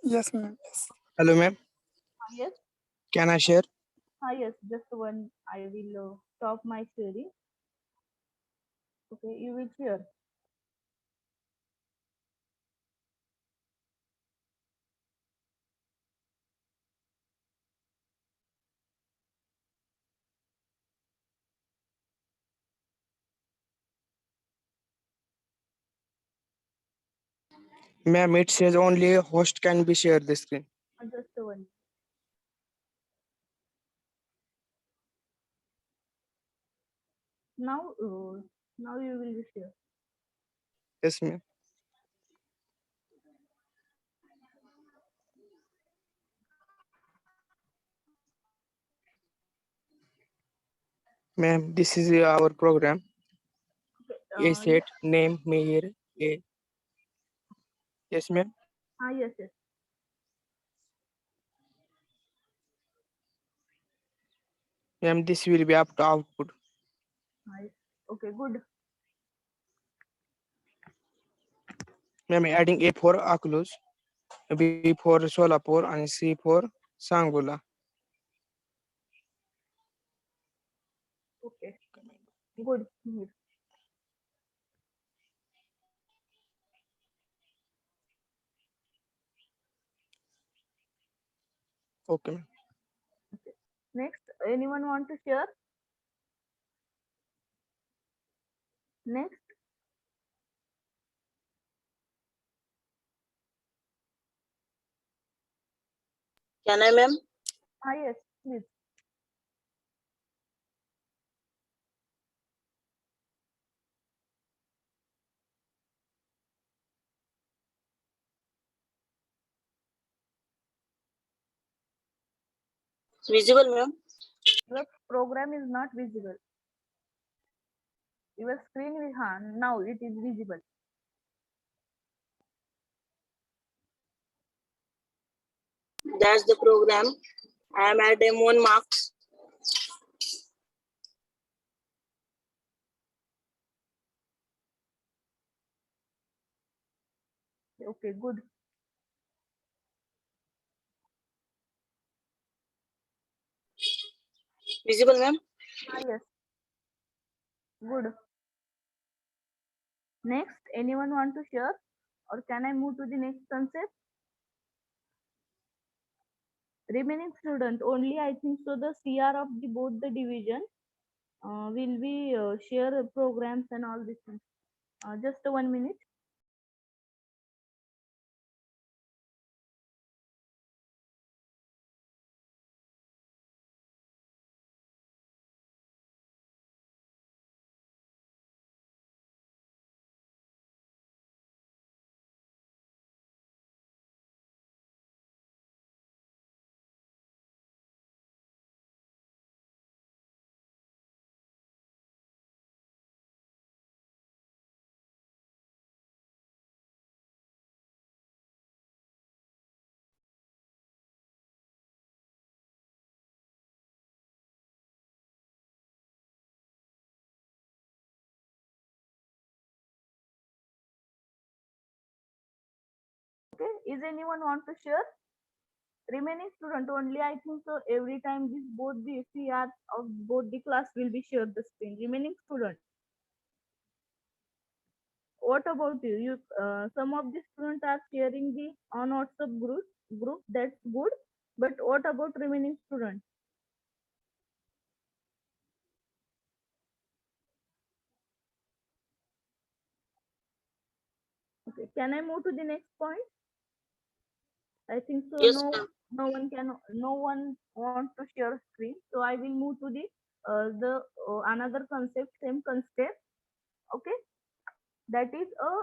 Yes, ma'am. Yes. Hello, ma'am. Yes. Can I share? Yes, just one. I will stop my sharing. Okay, you will share. Ma'am, it says only a host can be shared the screen. Just one. Now you will share. Yes, ma'am. Ma'am, this is our program. A set name Meher A. Yes, ma'am. Yes, yes. Ma'am, this will be up to output. Nice. Okay, good. Ma'am, adding A for Akluz, B for Solapur, and C for Sangula. Okay, good. Good. Okay, ma'am. Next, anyone want to share? Next, Can I, ma'am? yes, please. It's visible, ma'am. The program is not visible. Your screen is now it is visible. That's the program. I am at M1 marks. Okay, good. Visible, ma'am. Yes, good. Next, anyone want to share, or can I move to the next concept? Remaining student only. I think so. The CR of the both the division will be share programs and all these things. Just 1 minute. Is anyone want to share? Remaining student only, I think so. Every time this both the CR of both the class will be shared the screen. Remaining student. What about you? Some of the students are sharing the on WhatsApp group. That's good. But what about remaining students? Okay, can I move to the next point? I think so. Yes, No, ma'am. no one wants to share screen. So I will move to the another concept, same concept. Okay, that is a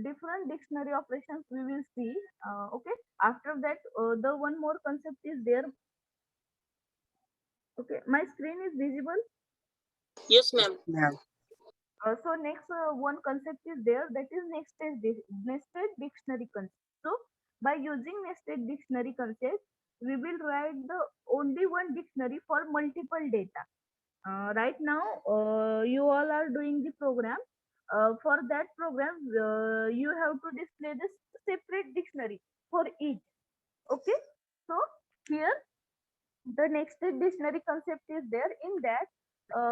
different dictionary operations we will see. Okay, after that, the one more concept is there. Okay, my screen is visible. Yes, ma'am. Ma'am. So next one concept is there, that is nested dictionary concept. So by using nested dictionary concept, we will write the only one dictionary for multiple data. Right now, you all are doing the program. For that program, you have to display this separate dictionary for each. Okay. So here the nested dictionary concept is there. In that,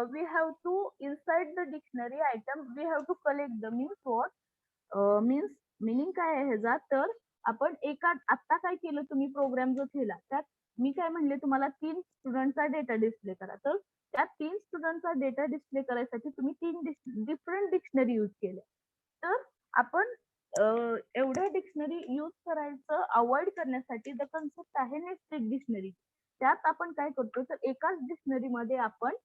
we have to inside the dictionary item we have to collect the means what means meaning काय आहे ह्याचा तर आपण एका आता काय केलं तुम्ही प्रोग्राम जो केला त्यात मी काय म्हणले तुम्हाला 3 स्टुडंटचा डेटा डिस्प्ले करा तर त्या 3 स्टुडंटचा डेटा डिस्प्ले करायसाठी तुम्ही 3 डिफरंट डिक्शनरी यूज केले तर आपण एवढ्या डिक्शनरी यूज करायचं अवॉइड करण्यासाठी द कन्सेप्ट आहे नेस्टेड डिक्शनरी त्यात आपण काय करतो तर एकाच डिक्शनरी मध्ये आपण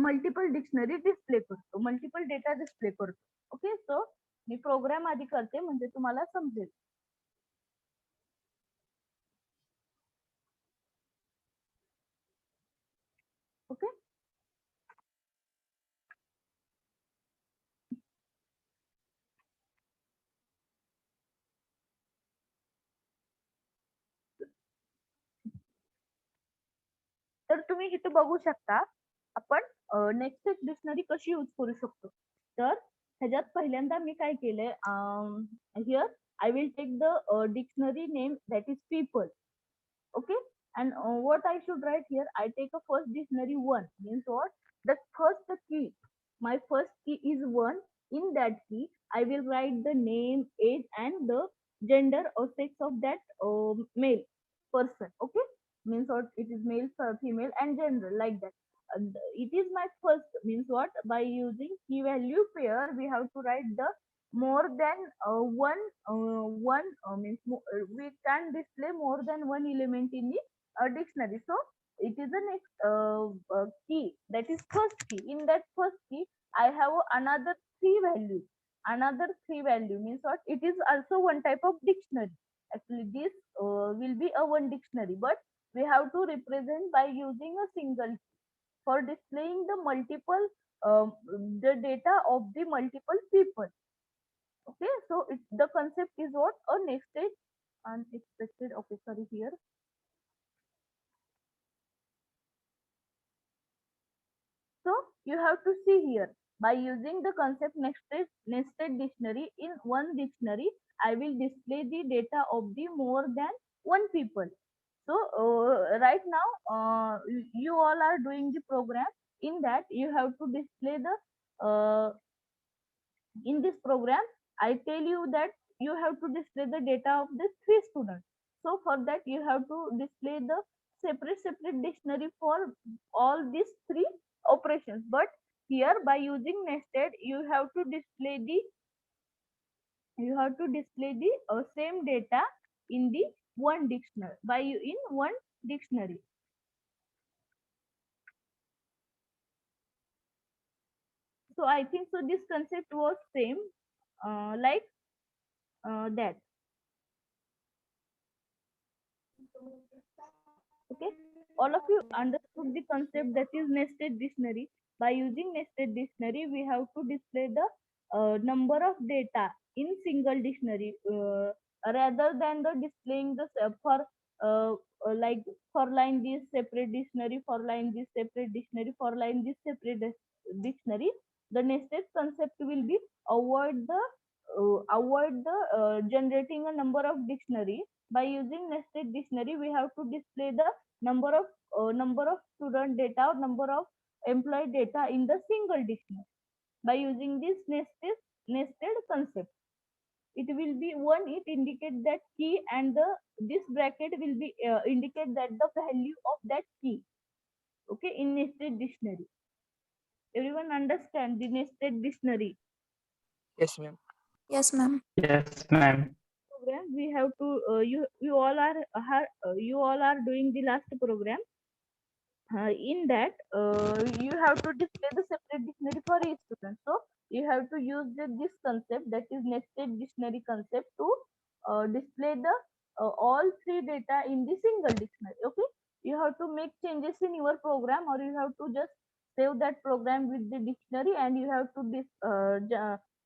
मल्टिपल डिक्शनरी डिस्प्ले करतो मल्टिपल डेटा डिस्प्ले करतो ओके सो मी प्रोग्राम आधी करते म्हणजे तुम्हाला समजेल ओके तर तुम्ही इथं बघू शकता आपण नेक्स्ट डिक्शनरी कशी यूज करू शकतो तर ह्याच्यात पहिल्यांदा मी काय केलंय here I will take the dictionary name that is people okay and what I should write here I take a first dictionary one means what the first key my first key is one in that key I will write the name age and the gender or sex of that male person okay means what it is male female and gender like that it is my first means what by using key value pair we have to write the more than one means we can display more than one element in the dictionary so it is the next key that is first key in that first key I have another three value means what it is also one type of dictionary actually this will be a one dictionary but we have to represent by using a single key for displaying the multiple the data of the multiple people okay so the concept is what a nested unexpected okay sorry here so you have to see here by using the concept nested dictionary in one dictionary I will display the data of the more than one people so right now you all are doing the program in that you have to display the in this program I tell you that you have to display the data of the three students so for that you have to display the separate dictionary for all these three operations but here by using nested you have to display the same data in the one dictionary in one dictionary so I think so this concept was same like that okay all of you understood the concept that is nested dictionary by using nested dictionary we have to display the number of data in single dictionary rather than the displaying the for like for line this separate dictionary for line this separate dictionary for line this separate dictionary the nested concept will be avoid the avoid the generating a number of dictionary. By using nested dictionary, we have to display the number of student data or number of employee data in the single dictionary. By using this nested concept, it will be one. It indicates that key, and this bracket will be indicate that the value of that key. Okay, in nested dictionary. Everyone understand the nested dictionary Yes, ma'am. Yes, ma'am. Yes, ma'am. program? We have to you all are doing the last program. In that you have to display the separate dictionary for each student. So you have to use this concept, that is nested dictionary concept, to display the all three data in the single dictionary. Okay, you have to make changes in your program, or you have to just save that program with the dictionary, and you have to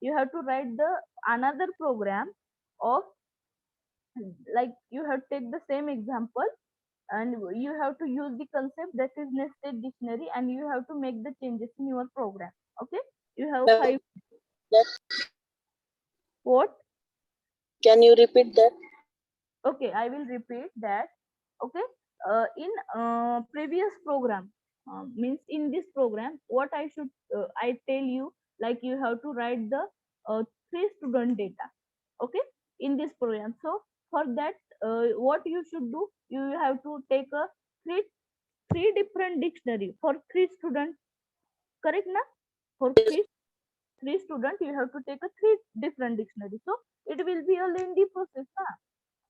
you have to write the another program of, like, you have to take the same example, and you have to use the concept that is nested dictionary, and you have to make the changes in your program. Okay, you have Ma'am, 5. that, What? can you repeat that? Okay, I will repeat that. Okay, in previous program, means in this program, what I should I tell you, like, you have to write the 3 student data. Okay, in this program. So for that, what you should do, you have to take a three different dictionary for 3 students. Correct na? For three student, you have to take a 3 different dictionary. So it will be a lengthy process na?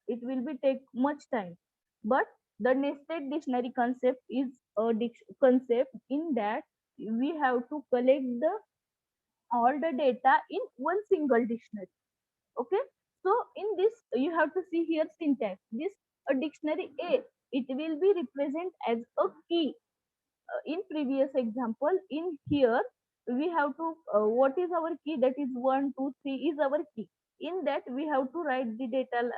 It will be take much time. But the nested dictionary concept is a concept in that we have to collect the all the data in one single dictionary. Okay, so in this you have to see here syntax. This a dictionary A, it will be represent as a key. In previous example, in here we have to what is our key, that is 1 2 3 is our key. In that we have to write the data,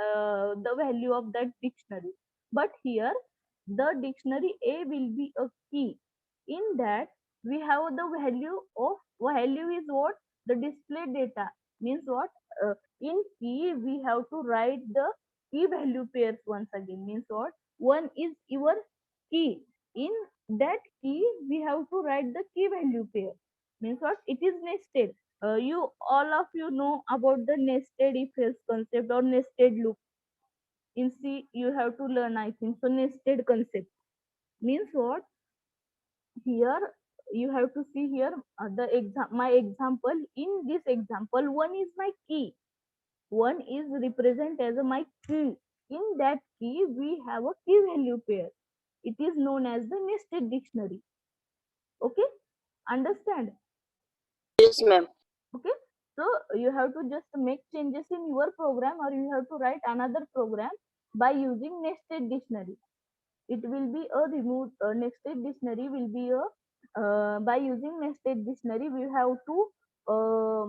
the value of that dictionary. But here the dictionary A will be a key. In that we have the value is what, the display data, means what, in key we have to write the key value pairs once again, means what, one is your key. In that key we have to write the key value pair, means what, it is nested. You all of you know about the nested if else concept or nested loop. In C you have to learn, I think so. Nested concept means what, here you have to see here, my example. In this example, one is my key, one is represent as my key. In that key we have a key value pair. It is known as the nested dictionary. Okay, understand? Yes, ma'am. Okay, so you have to just make changes in your program, or you have to write another program by using nested dictionary. It will be a removed nested dictionary will be a by using nested dictionary we have to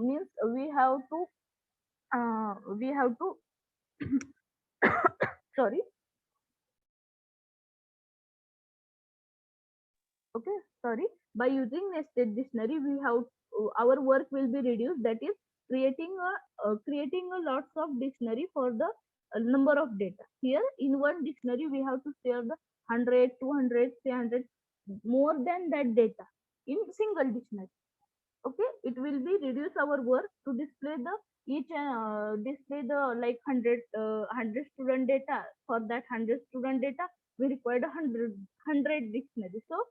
means we have to sorry. Okay, sorry. By using nested dictionary we have our work will be reduced, that is creating a lots of dictionary for the number of data. Here in one dictionary we have to share the 100 200 300 more than that data in single dictionary. Okay, it will be reduce our work to display the each display the like 100 student data. For that 100 student data we required 100 dictionary. So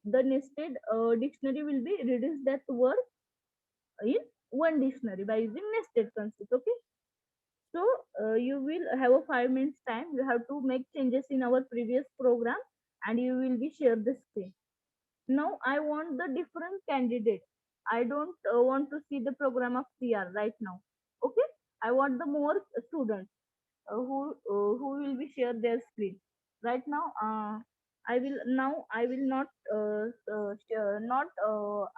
the nested dictionary will be reduce that work in one dictionary by using nested concept. Okay, so you will have a 5 minutes time. You have to make changes in our previous program, and you will be share the screen. Now I want the different candidate. I don't want to see the program of CR right now. Okay, I want the more students who will be share their screen right now. I will not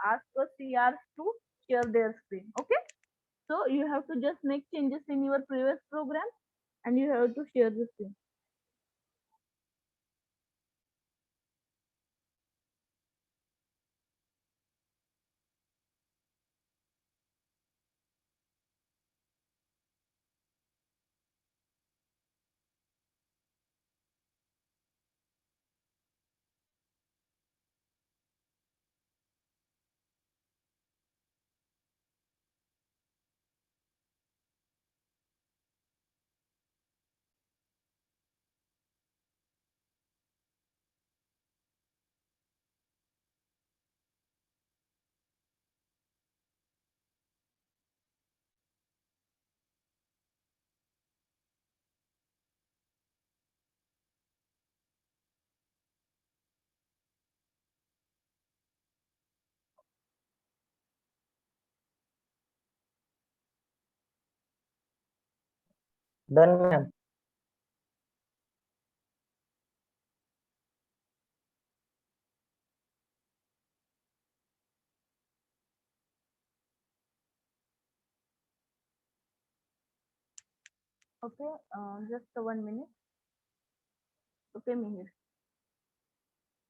ask the CRs to share their screen. Okay, so you have to just make changes in your previous program, and you have to share the screen. Done, ma'am. Okay, just 1 minute. Okay, Mihir.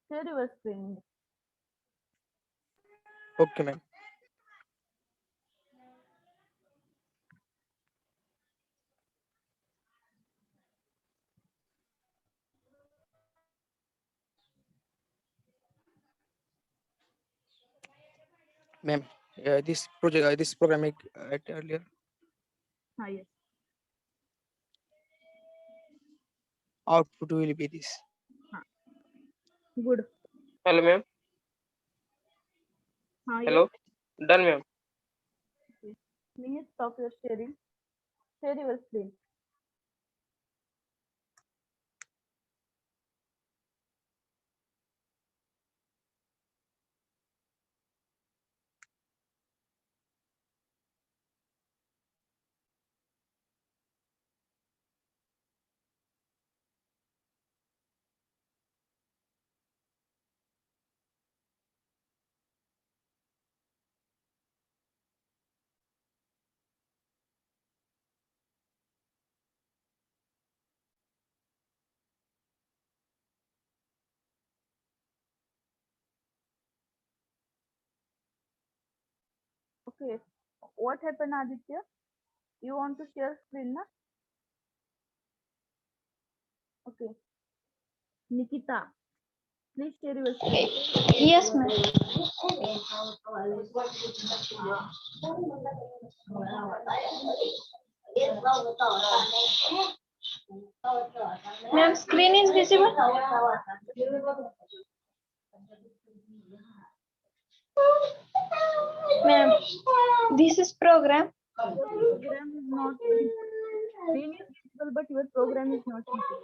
Share your screen. Okay, ma'am. Ma'am, this program I earlier. Yes. Output will be this. Good. Hello, ma'am. Yes. Hello. Done, ma'am. Okay. Mihir, stop your sharing. Share your screen. Okay. What happened, Aditya? You want to share screen, na? Okay. Nikita, please share your screen. Yes, ma'am. Ma'am, screen is visible. Ma'am, this is program. Your program is not visible. Screen is visible, but your program is not visible.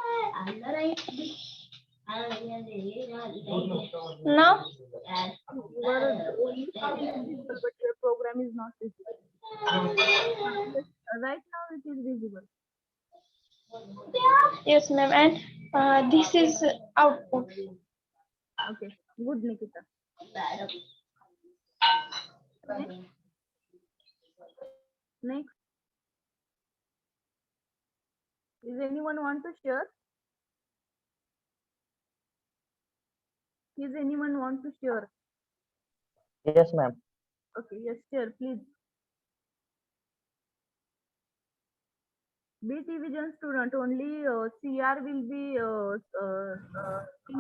Now, Your only screen is visible, but your program is not visible. Yes, right now it is visible. yes, ma'am, and this is output. Okay. Good, Nikita. Next. Is anyone want to share? Is anyone want to share? Yes, ma'am. Okay, yes, share, please. B division student only CR will be in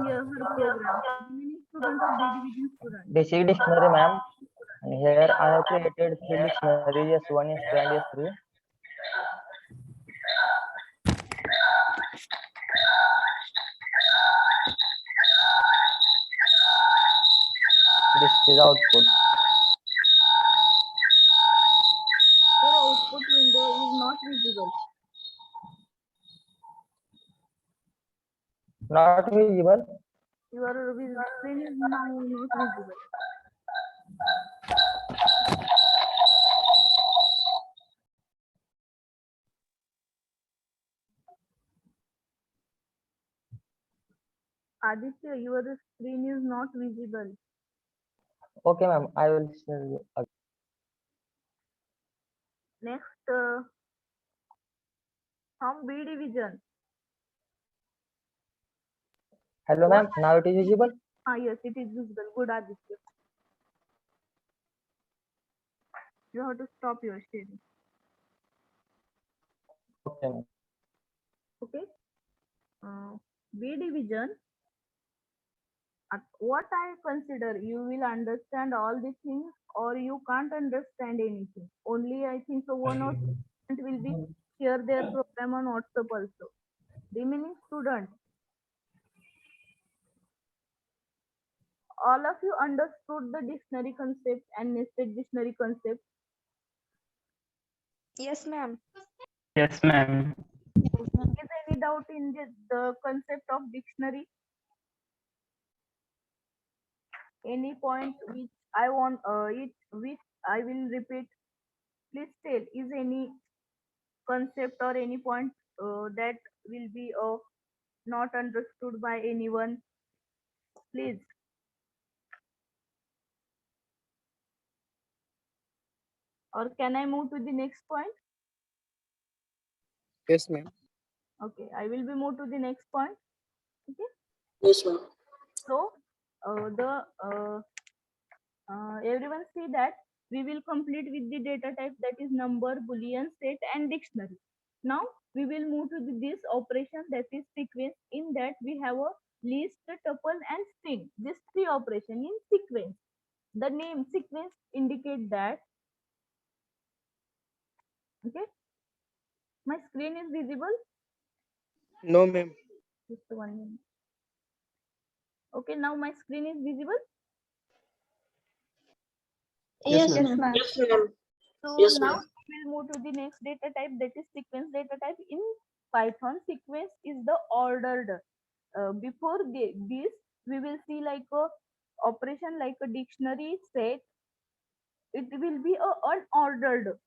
her program. Remaining student of B division student. This is dictionary, ma'am. And here I have created 3 dictionaries, S1, S2, and S3. This is output. Your output window is not visible. Not visible. Your screen is now not visible. Aditya, your screen is not visible. Okay, ma'am. I will share you. Next, from B division. Hello, ma'am. Now it is visible. Yes, it is visible. Good, Aditya. You have to stop your sharing. Okay, ma'am. Okay. B division. What I consider, you will understand all these things or you can't understand anything. Only I think so one or two student will be share their program on WhatsApp also. Remaining student, all of you understood the dictionary concept and nested dictionary concept. Yes, ma'am. Yes, ma'am. Is any doubt in the concept of dictionary? Any point which I want, which I will repeat? Please tell. Is any concept or any point that will be not understood by anyone, please. Or can I move to the next point? Yes, ma'am. Okay, I will be moved to the next point. Okay, Yes, ma'am. so everyone see that we will complete with the data type, that is number, boolean, set and dictionary. Now we will move to this operation, that is sequence. In that we have a list, tuple and string. These three operation in sequence. The name sequence indicate that. Okay, my screen is visible. No, ma'am. Just 1 minute. Okay, now my screen is visible. Yes, Yes, ma'am. ma'am. Yes, ma'am. So Yes, now ma'am. we will move to the next data type, that is sequence data type. In Python, sequence is the ordered. Before this, we will see like a operation like a dictionary set. It will be a unordered.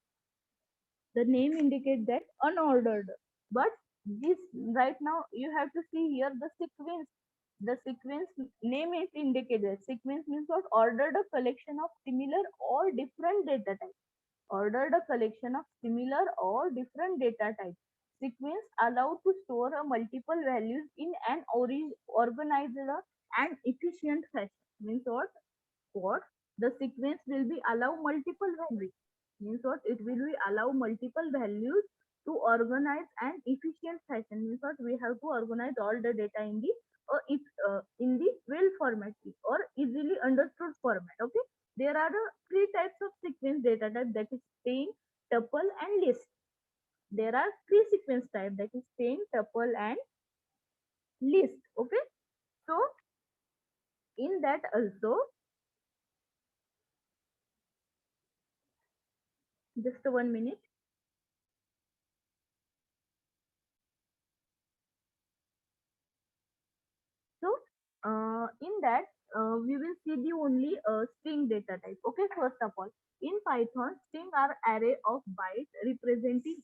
The name indicates that unordered. But this right now you have to see here the sequence. The sequence name is indicated. Sequence means what? Ordered a collection of similar or different data types. Ordered a collection of similar or different data types. Sequence allowed to store a multiple values in an organized and efficient fashion. Means what? What? The sequence will be allow multiple values. Means what? It will be allow multiple values to organize and efficient fashion. Means what? We have to organize all the data in the in the well format or easily understood format. Okay. There are three types of sequence data type, that is string, tuple and list. There are three sequence type, that is string, tuple and list. Okay. So in that also, just 1 minute. So in that we will see the only string data type. Okay, first of all, in Python, string are array of bytes representing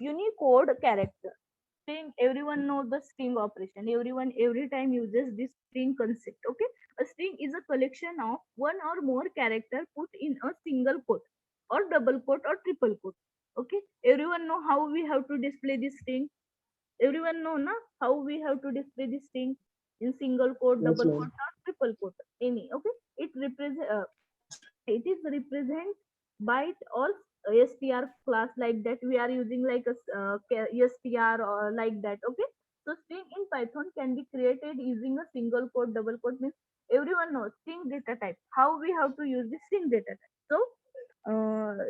Unicode character. String, everyone knows the string operation. Everyone every time uses this string concept. Okay, a string is a collection of one or more character put in a single quote or double quote or triple quote. Okay, everyone know how we have to display this string. Everyone know na how we have to display this string in single quote, Yes, double ma'am. quote or triple quote, any. Okay, it is represent byte or str class, like that we are using like a str or like that. Okay, so string in Python can be created using a single quote, double quote. Means everyone knows string data type, how we have to use the string data type. So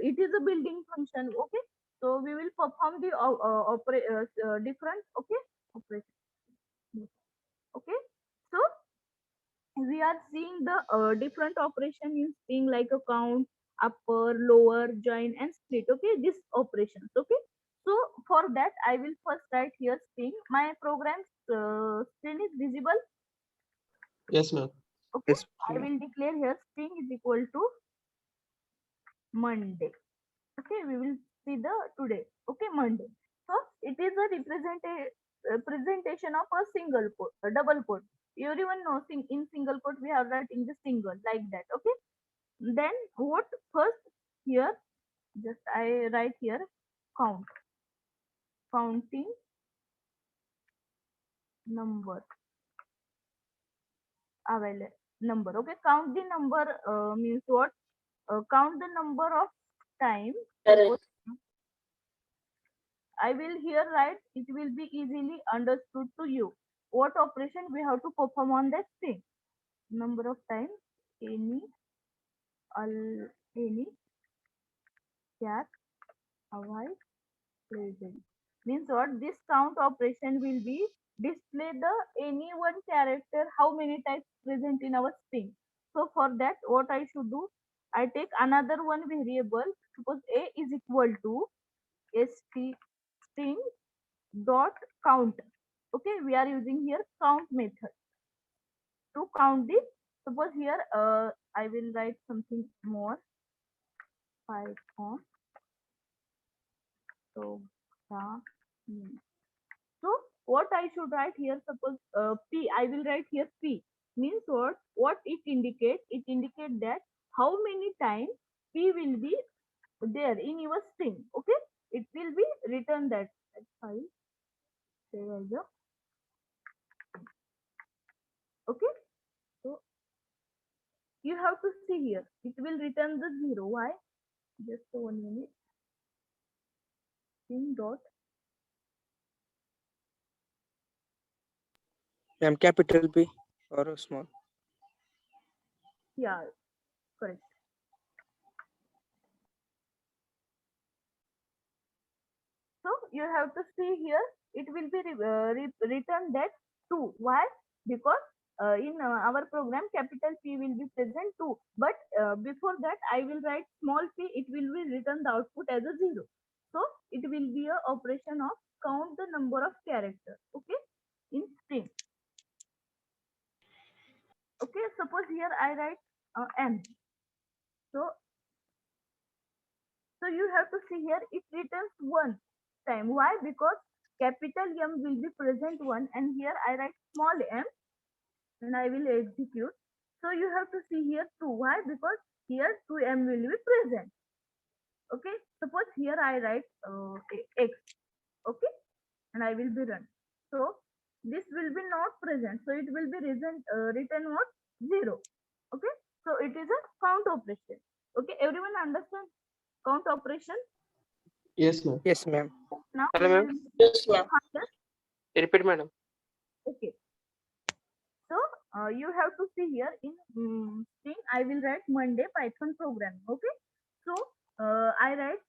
it is a building function. Okay, so we will perform the different, okay, operation. Okay, so we are seeing the different operation in string, like a count, upper, lower, join and split. Okay, this operations. Okay, so for that I will first write here string. My program's string is visible. Yes, ma'am. Okay, Yes, I ma'am. will declare here string is equal to Monday. Okay, we will see the today. Okay, Monday. So it is a representation of a single quote, a double quote. Everyone knows in single quote we are writing the single, like that. Okay, then what? First here, just I write here count, counting number, available number. Okay, count the number means what? Count the number of time. Correct. I will here write, it will be easily understood to you. What operation we have to perform on that string? Number of times any, any, cat, avoid, present. Means what? This count operation will be display the any one character how many times present in our string. So for that, what I should do? I take another one variable. Suppose a is equal to string dot count. Okay, we are using here count method to count this. Suppose here I will write something more. Python program So what I should write here? Suppose P. I will write here P. Means what? What it indicates? It indicates that how many times P will be there in your string. Okay, it will be written that file. Save as a. Okay, so you have to see here. It will return the 0. Why? Just 1 minute. String dot. Ma'am, capital P or a small? Yeah, correct. So you have to see here. It will be written that 2. Why? Because in our program capital P will be present 2. But before that I will write small p. It will be written the output as a 0. So it will be a operation of count the number of characters. Okay, in string. Okay, suppose here I write m. So you have to see here it returns 1 time. Why? Because capital M will be present 1 and here I write small m and I will execute. So you have to see here 2. Why? Because here 2m will be present. Okay, suppose here I write x. Okay, and I will be run. So this will be not present. So it will be written what? 0. Okay, so it is a count operation. Okay, everyone understand count operation? Yes, ma'am. Yes, ma'am. Now Hello, we ma'am. will Yes, ma'am. Repeat, madam. okay. So you have to see here in string I will write Monday Python program. Okay. So I write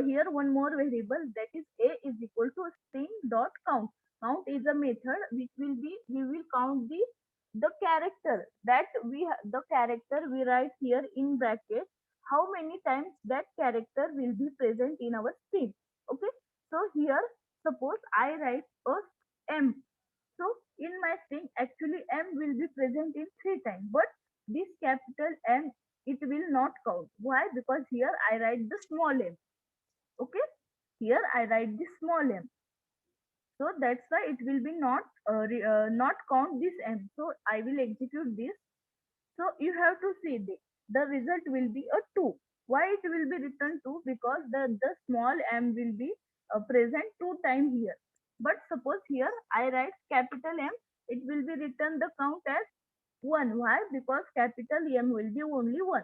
here one more variable, that is a is equal to string dot count. Count is a method which will be we will count the character that the character we write here in bracket, how many times that character will be present in our string. Okay. So here suppose I write a m. So in my string, actually m will be present in 3 times, but this capital M it will not count. Why? Because here I write the small m. Okay, here I write the small m. So that's why it will be not count this m. So I will execute this. So you have to see the result will be a 2. Why it will be written 2? Because the small m will be present 2 times here. But suppose here I write capital M, it will be written the count as 1. Why? Because capital M will be only 1.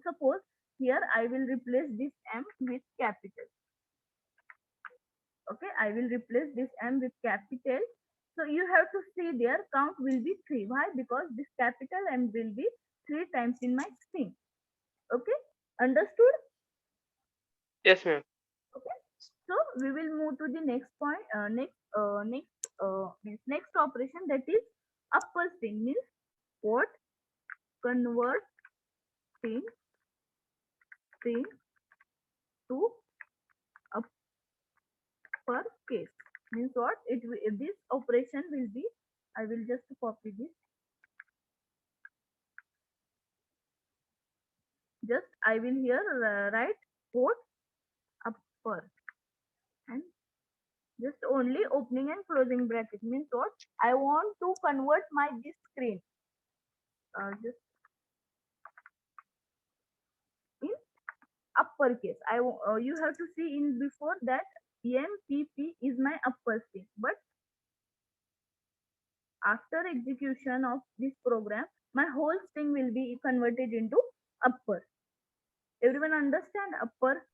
Suppose here I will replace this M with capital. Okay, I will replace this M with capital. So you have to see their count will be 3. Why? Because this capital M will be 3 times in my string. Okay, understood? Yes, ma'am. Okay, so we will move to the next point. Next operation, that is upper string. Means what? Convert string to upper case. Means what? This operation will be. I will just copy this. Just I will here write quote upper and just only opening and closing bracket. Means what? I want to convert my this screen just in uppercase. You have to see in before that MPP is my upper string, but after execution of this program, my whole string will be converted into upper. Everyone understand upper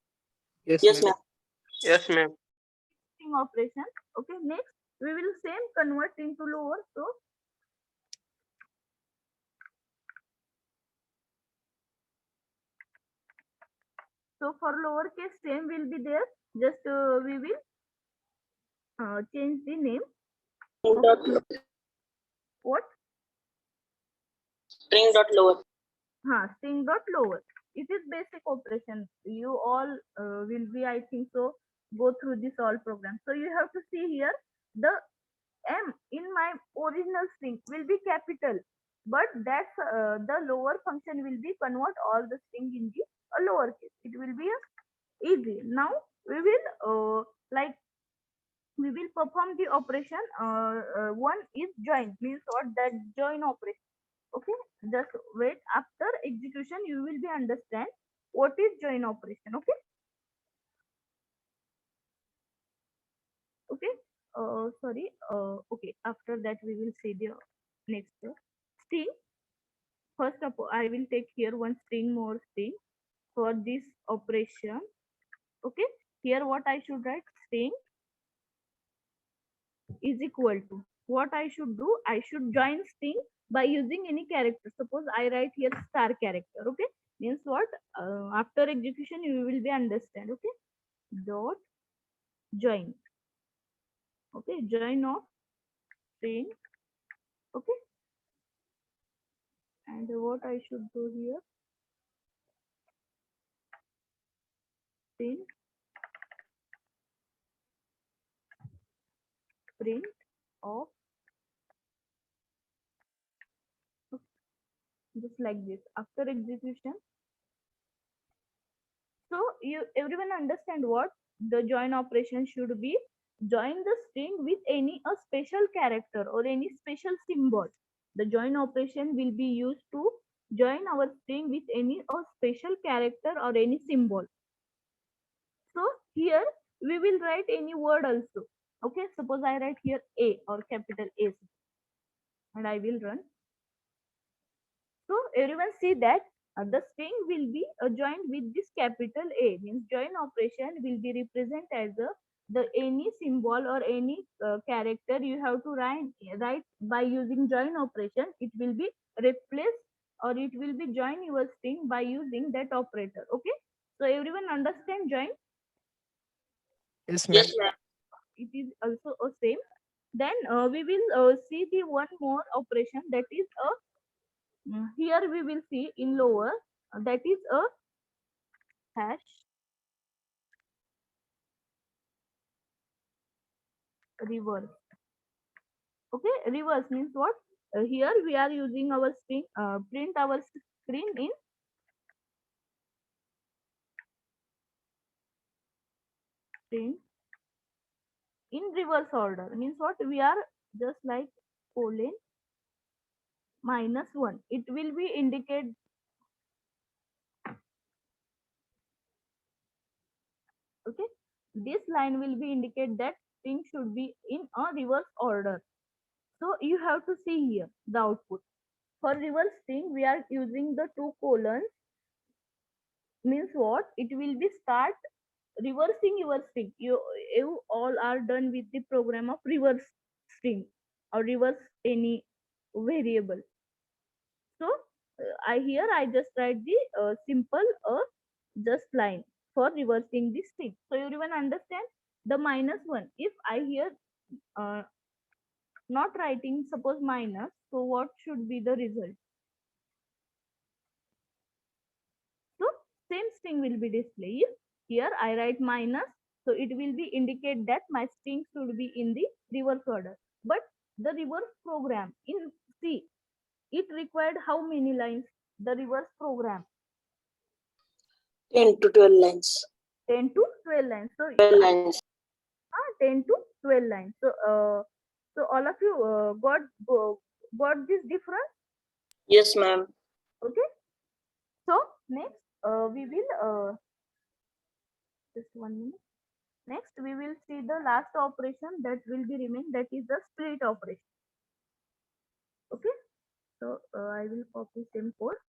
Yes, Yes, ma'am. ma'am. Yes, ma'am. string operation? Okay, next we will same convert into lower. So for lowercase same will be there. Just we will change the name. Dot What? string dot lower. String dot lower. It is basic operation. You all will be, I think so, go through this all program. So you have to see here the M in my original string will be capital, but that's the lower function will be convert all the string in the lowercase. It will be easy. Now we will like we will perform the operation. One is join, means what, that join operation. Okay, just wait, after execution you will be understand what is join operation. Okay. Okay, sorry, okay, after that we will see the next string. First of all, I will take here one string, more string for this operation. Okay, here what I should write, string is equal to, what I should do, I should join string by using any character. Suppose I write here star character. Okay, means what, after execution you will be understand. Okay, dot join. Okay, join of string. Okay, and what I should do here, print of, just like this, after execution. So you everyone understand what the join operation should be, join the string with any a special character or any special symbol. The join operation will be used to join our string with any a special character or any symbol. So here we will write any word also. Okay, suppose I write here A or capital A, and I will run. So everyone see that the string will be joined with this capital A, means join operation will be represent as the any symbol or any character you have to write by using join operation. It will be replaced or it will be join your string by using that operator. Okay, so everyone understand join? Yes, ma'am. It is also a same. Then we will see the one more operation, that is a here we will see in lower, that is a hash reverse. Okay, reverse means what, here we are using our string, print our screen in print in reverse order, means what, we are just like colon -1, it will be indicate. Okay, this line will be indicate that string should be in a reverse order. So you have to see here the output. For reverse string we are using the 2 colons, means what, it will be start reversing your string. You all are done with the program of reverse string or reverse any variable. So I here I just write the simple just line for reversing this string. So everyone understand the -1. If I here uh, not writing, suppose minus, so what should be the result? So same string will be displayed. If here I write minus, so it will be indicate that my string should be in the reverse order. But the reverse program in C, it required how many lines? The reverse program 10 to 12 lines. 10 to 12 lines. So 12 lines. 10 to 12 lines. So all of you got this difference? Yes, ma'am. Okay. So next we will just 1 minute. Next, we will see the last operation that will be remain, that is the split operation. Okay, so I will copy same code.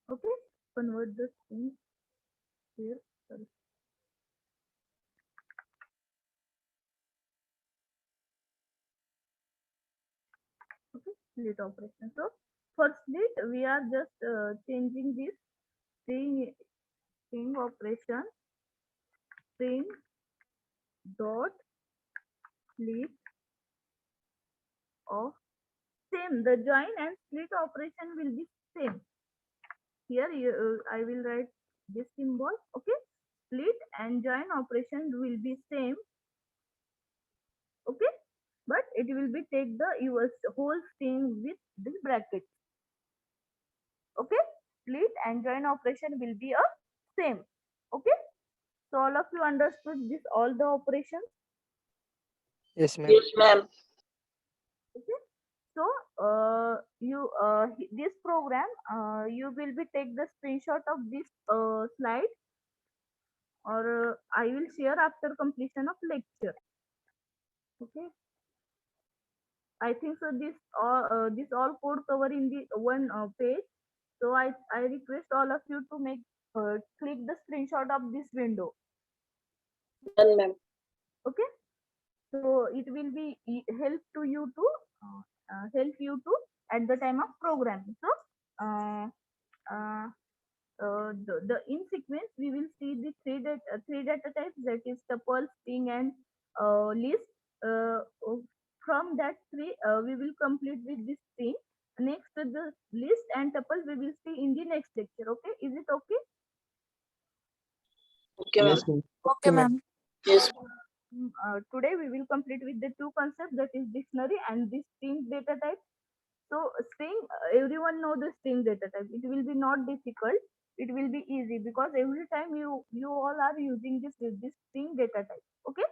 Okay, convert the string here. Sorry. Okay, split operation. So for split, we are just changing this string operation, string dot split of same. The join and split operation will be same. Here I will write this symbol. Okay, split and join operation will be same. Okay, but it will be take the your whole string with this bracket. Okay, split and join operation will be a same. Okay, So all of you understood this, all the operations? Yes, ma'am. Yes, ma'am. Okay. So this program, you will be take the screenshot of this slide, or I will share after completion of lecture. Okay. I think so. This all code cover in the one page. So I request all of you to make click the screenshot of this window. Done, ma'am. Okay. So it will be help to you to help you to at the time of programming. So uh, uh, the in sequence we will see the three data types, that is tuple, string, and list. From that three we will complete with this string. Next the list and tuple we will see in the next lecture. Okay, is it okay? Okay, ma'am. Yes, ma'am. Okay, ma'am. Yes. Today we will complete with the two concepts, that is dictionary and the string data type. So string, everyone know the string data type. It will be not difficult. It will be easy because every time you all are using this string data type. Okay.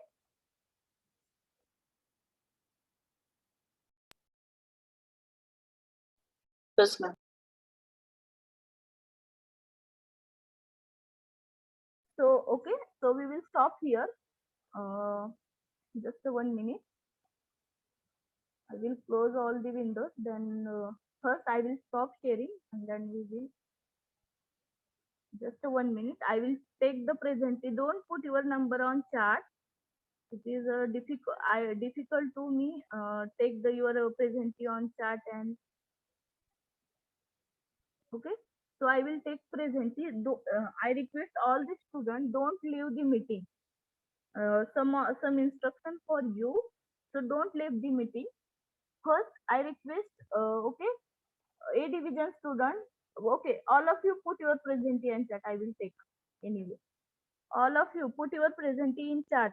Yes, ma'am. So okay. So we will stop here. Uh, just 1 minute. I will close all the windows. Then first I will stop sharing, and then we will just 1 minute. I will take the present. Don't put your number on chat. It is difficult to me take the your presentee on chat. And okay, so I will take presentee. I request all the students, don't leave the meeting. Some instruction for you, so don't leave the meeting. First I request, okay, A division student, okay, all of you put your presentee in chat. I will take anyway. All of you put your presentee in chat.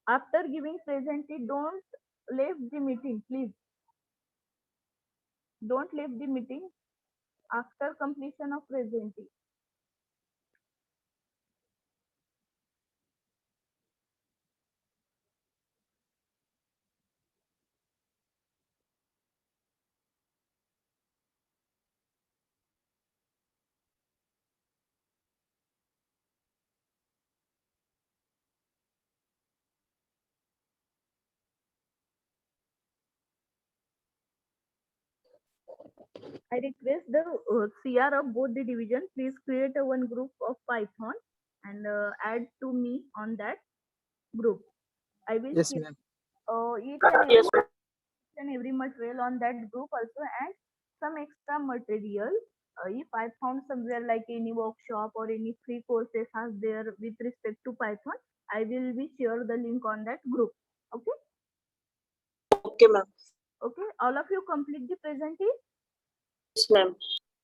After giving presentee, don't leave the meeting, please. Don't leave the meeting after completion of presentee. I request the CR of both the division, please create a one group of Python and add to me on that group. I will Yes, share ma'am. Yes, ma'am. each and every material on that group also, and some extra material. If I found somewhere like any workshop or any free courses are there with respect to Python, I will be share the link on that group. Okay. Okay, ma'am. Okay. All of you complete the presentation. Yes, ma'am.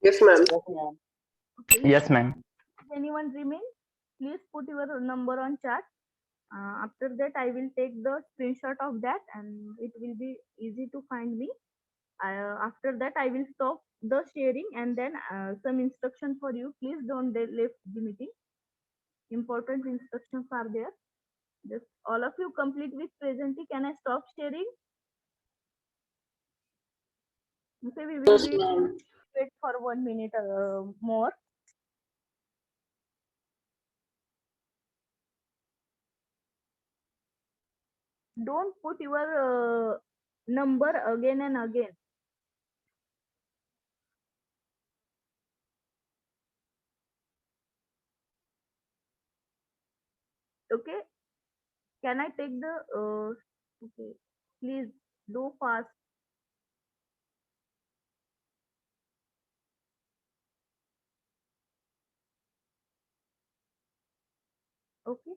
Yes, ma'am. Yes, ma'am. Okay. Yes, ma'am. If anyone remain, please put your number on chat. After that, I will take the screenshot of that, and it will be easy to find me. After that, I will stop the sharing, and then some instruction for you. Please don't leave the meeting. Important instructions are there. Just all of you complete with presently. Can I stop sharing? Okay, we will Yes, be ma'am. wait for 1 minute more. Don't put your number again and again. Okay, can I take the okay, please do fast. Okay.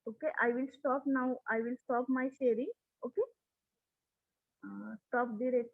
Okay, I will stop now. I will stop my sharing. Okay, stop the record.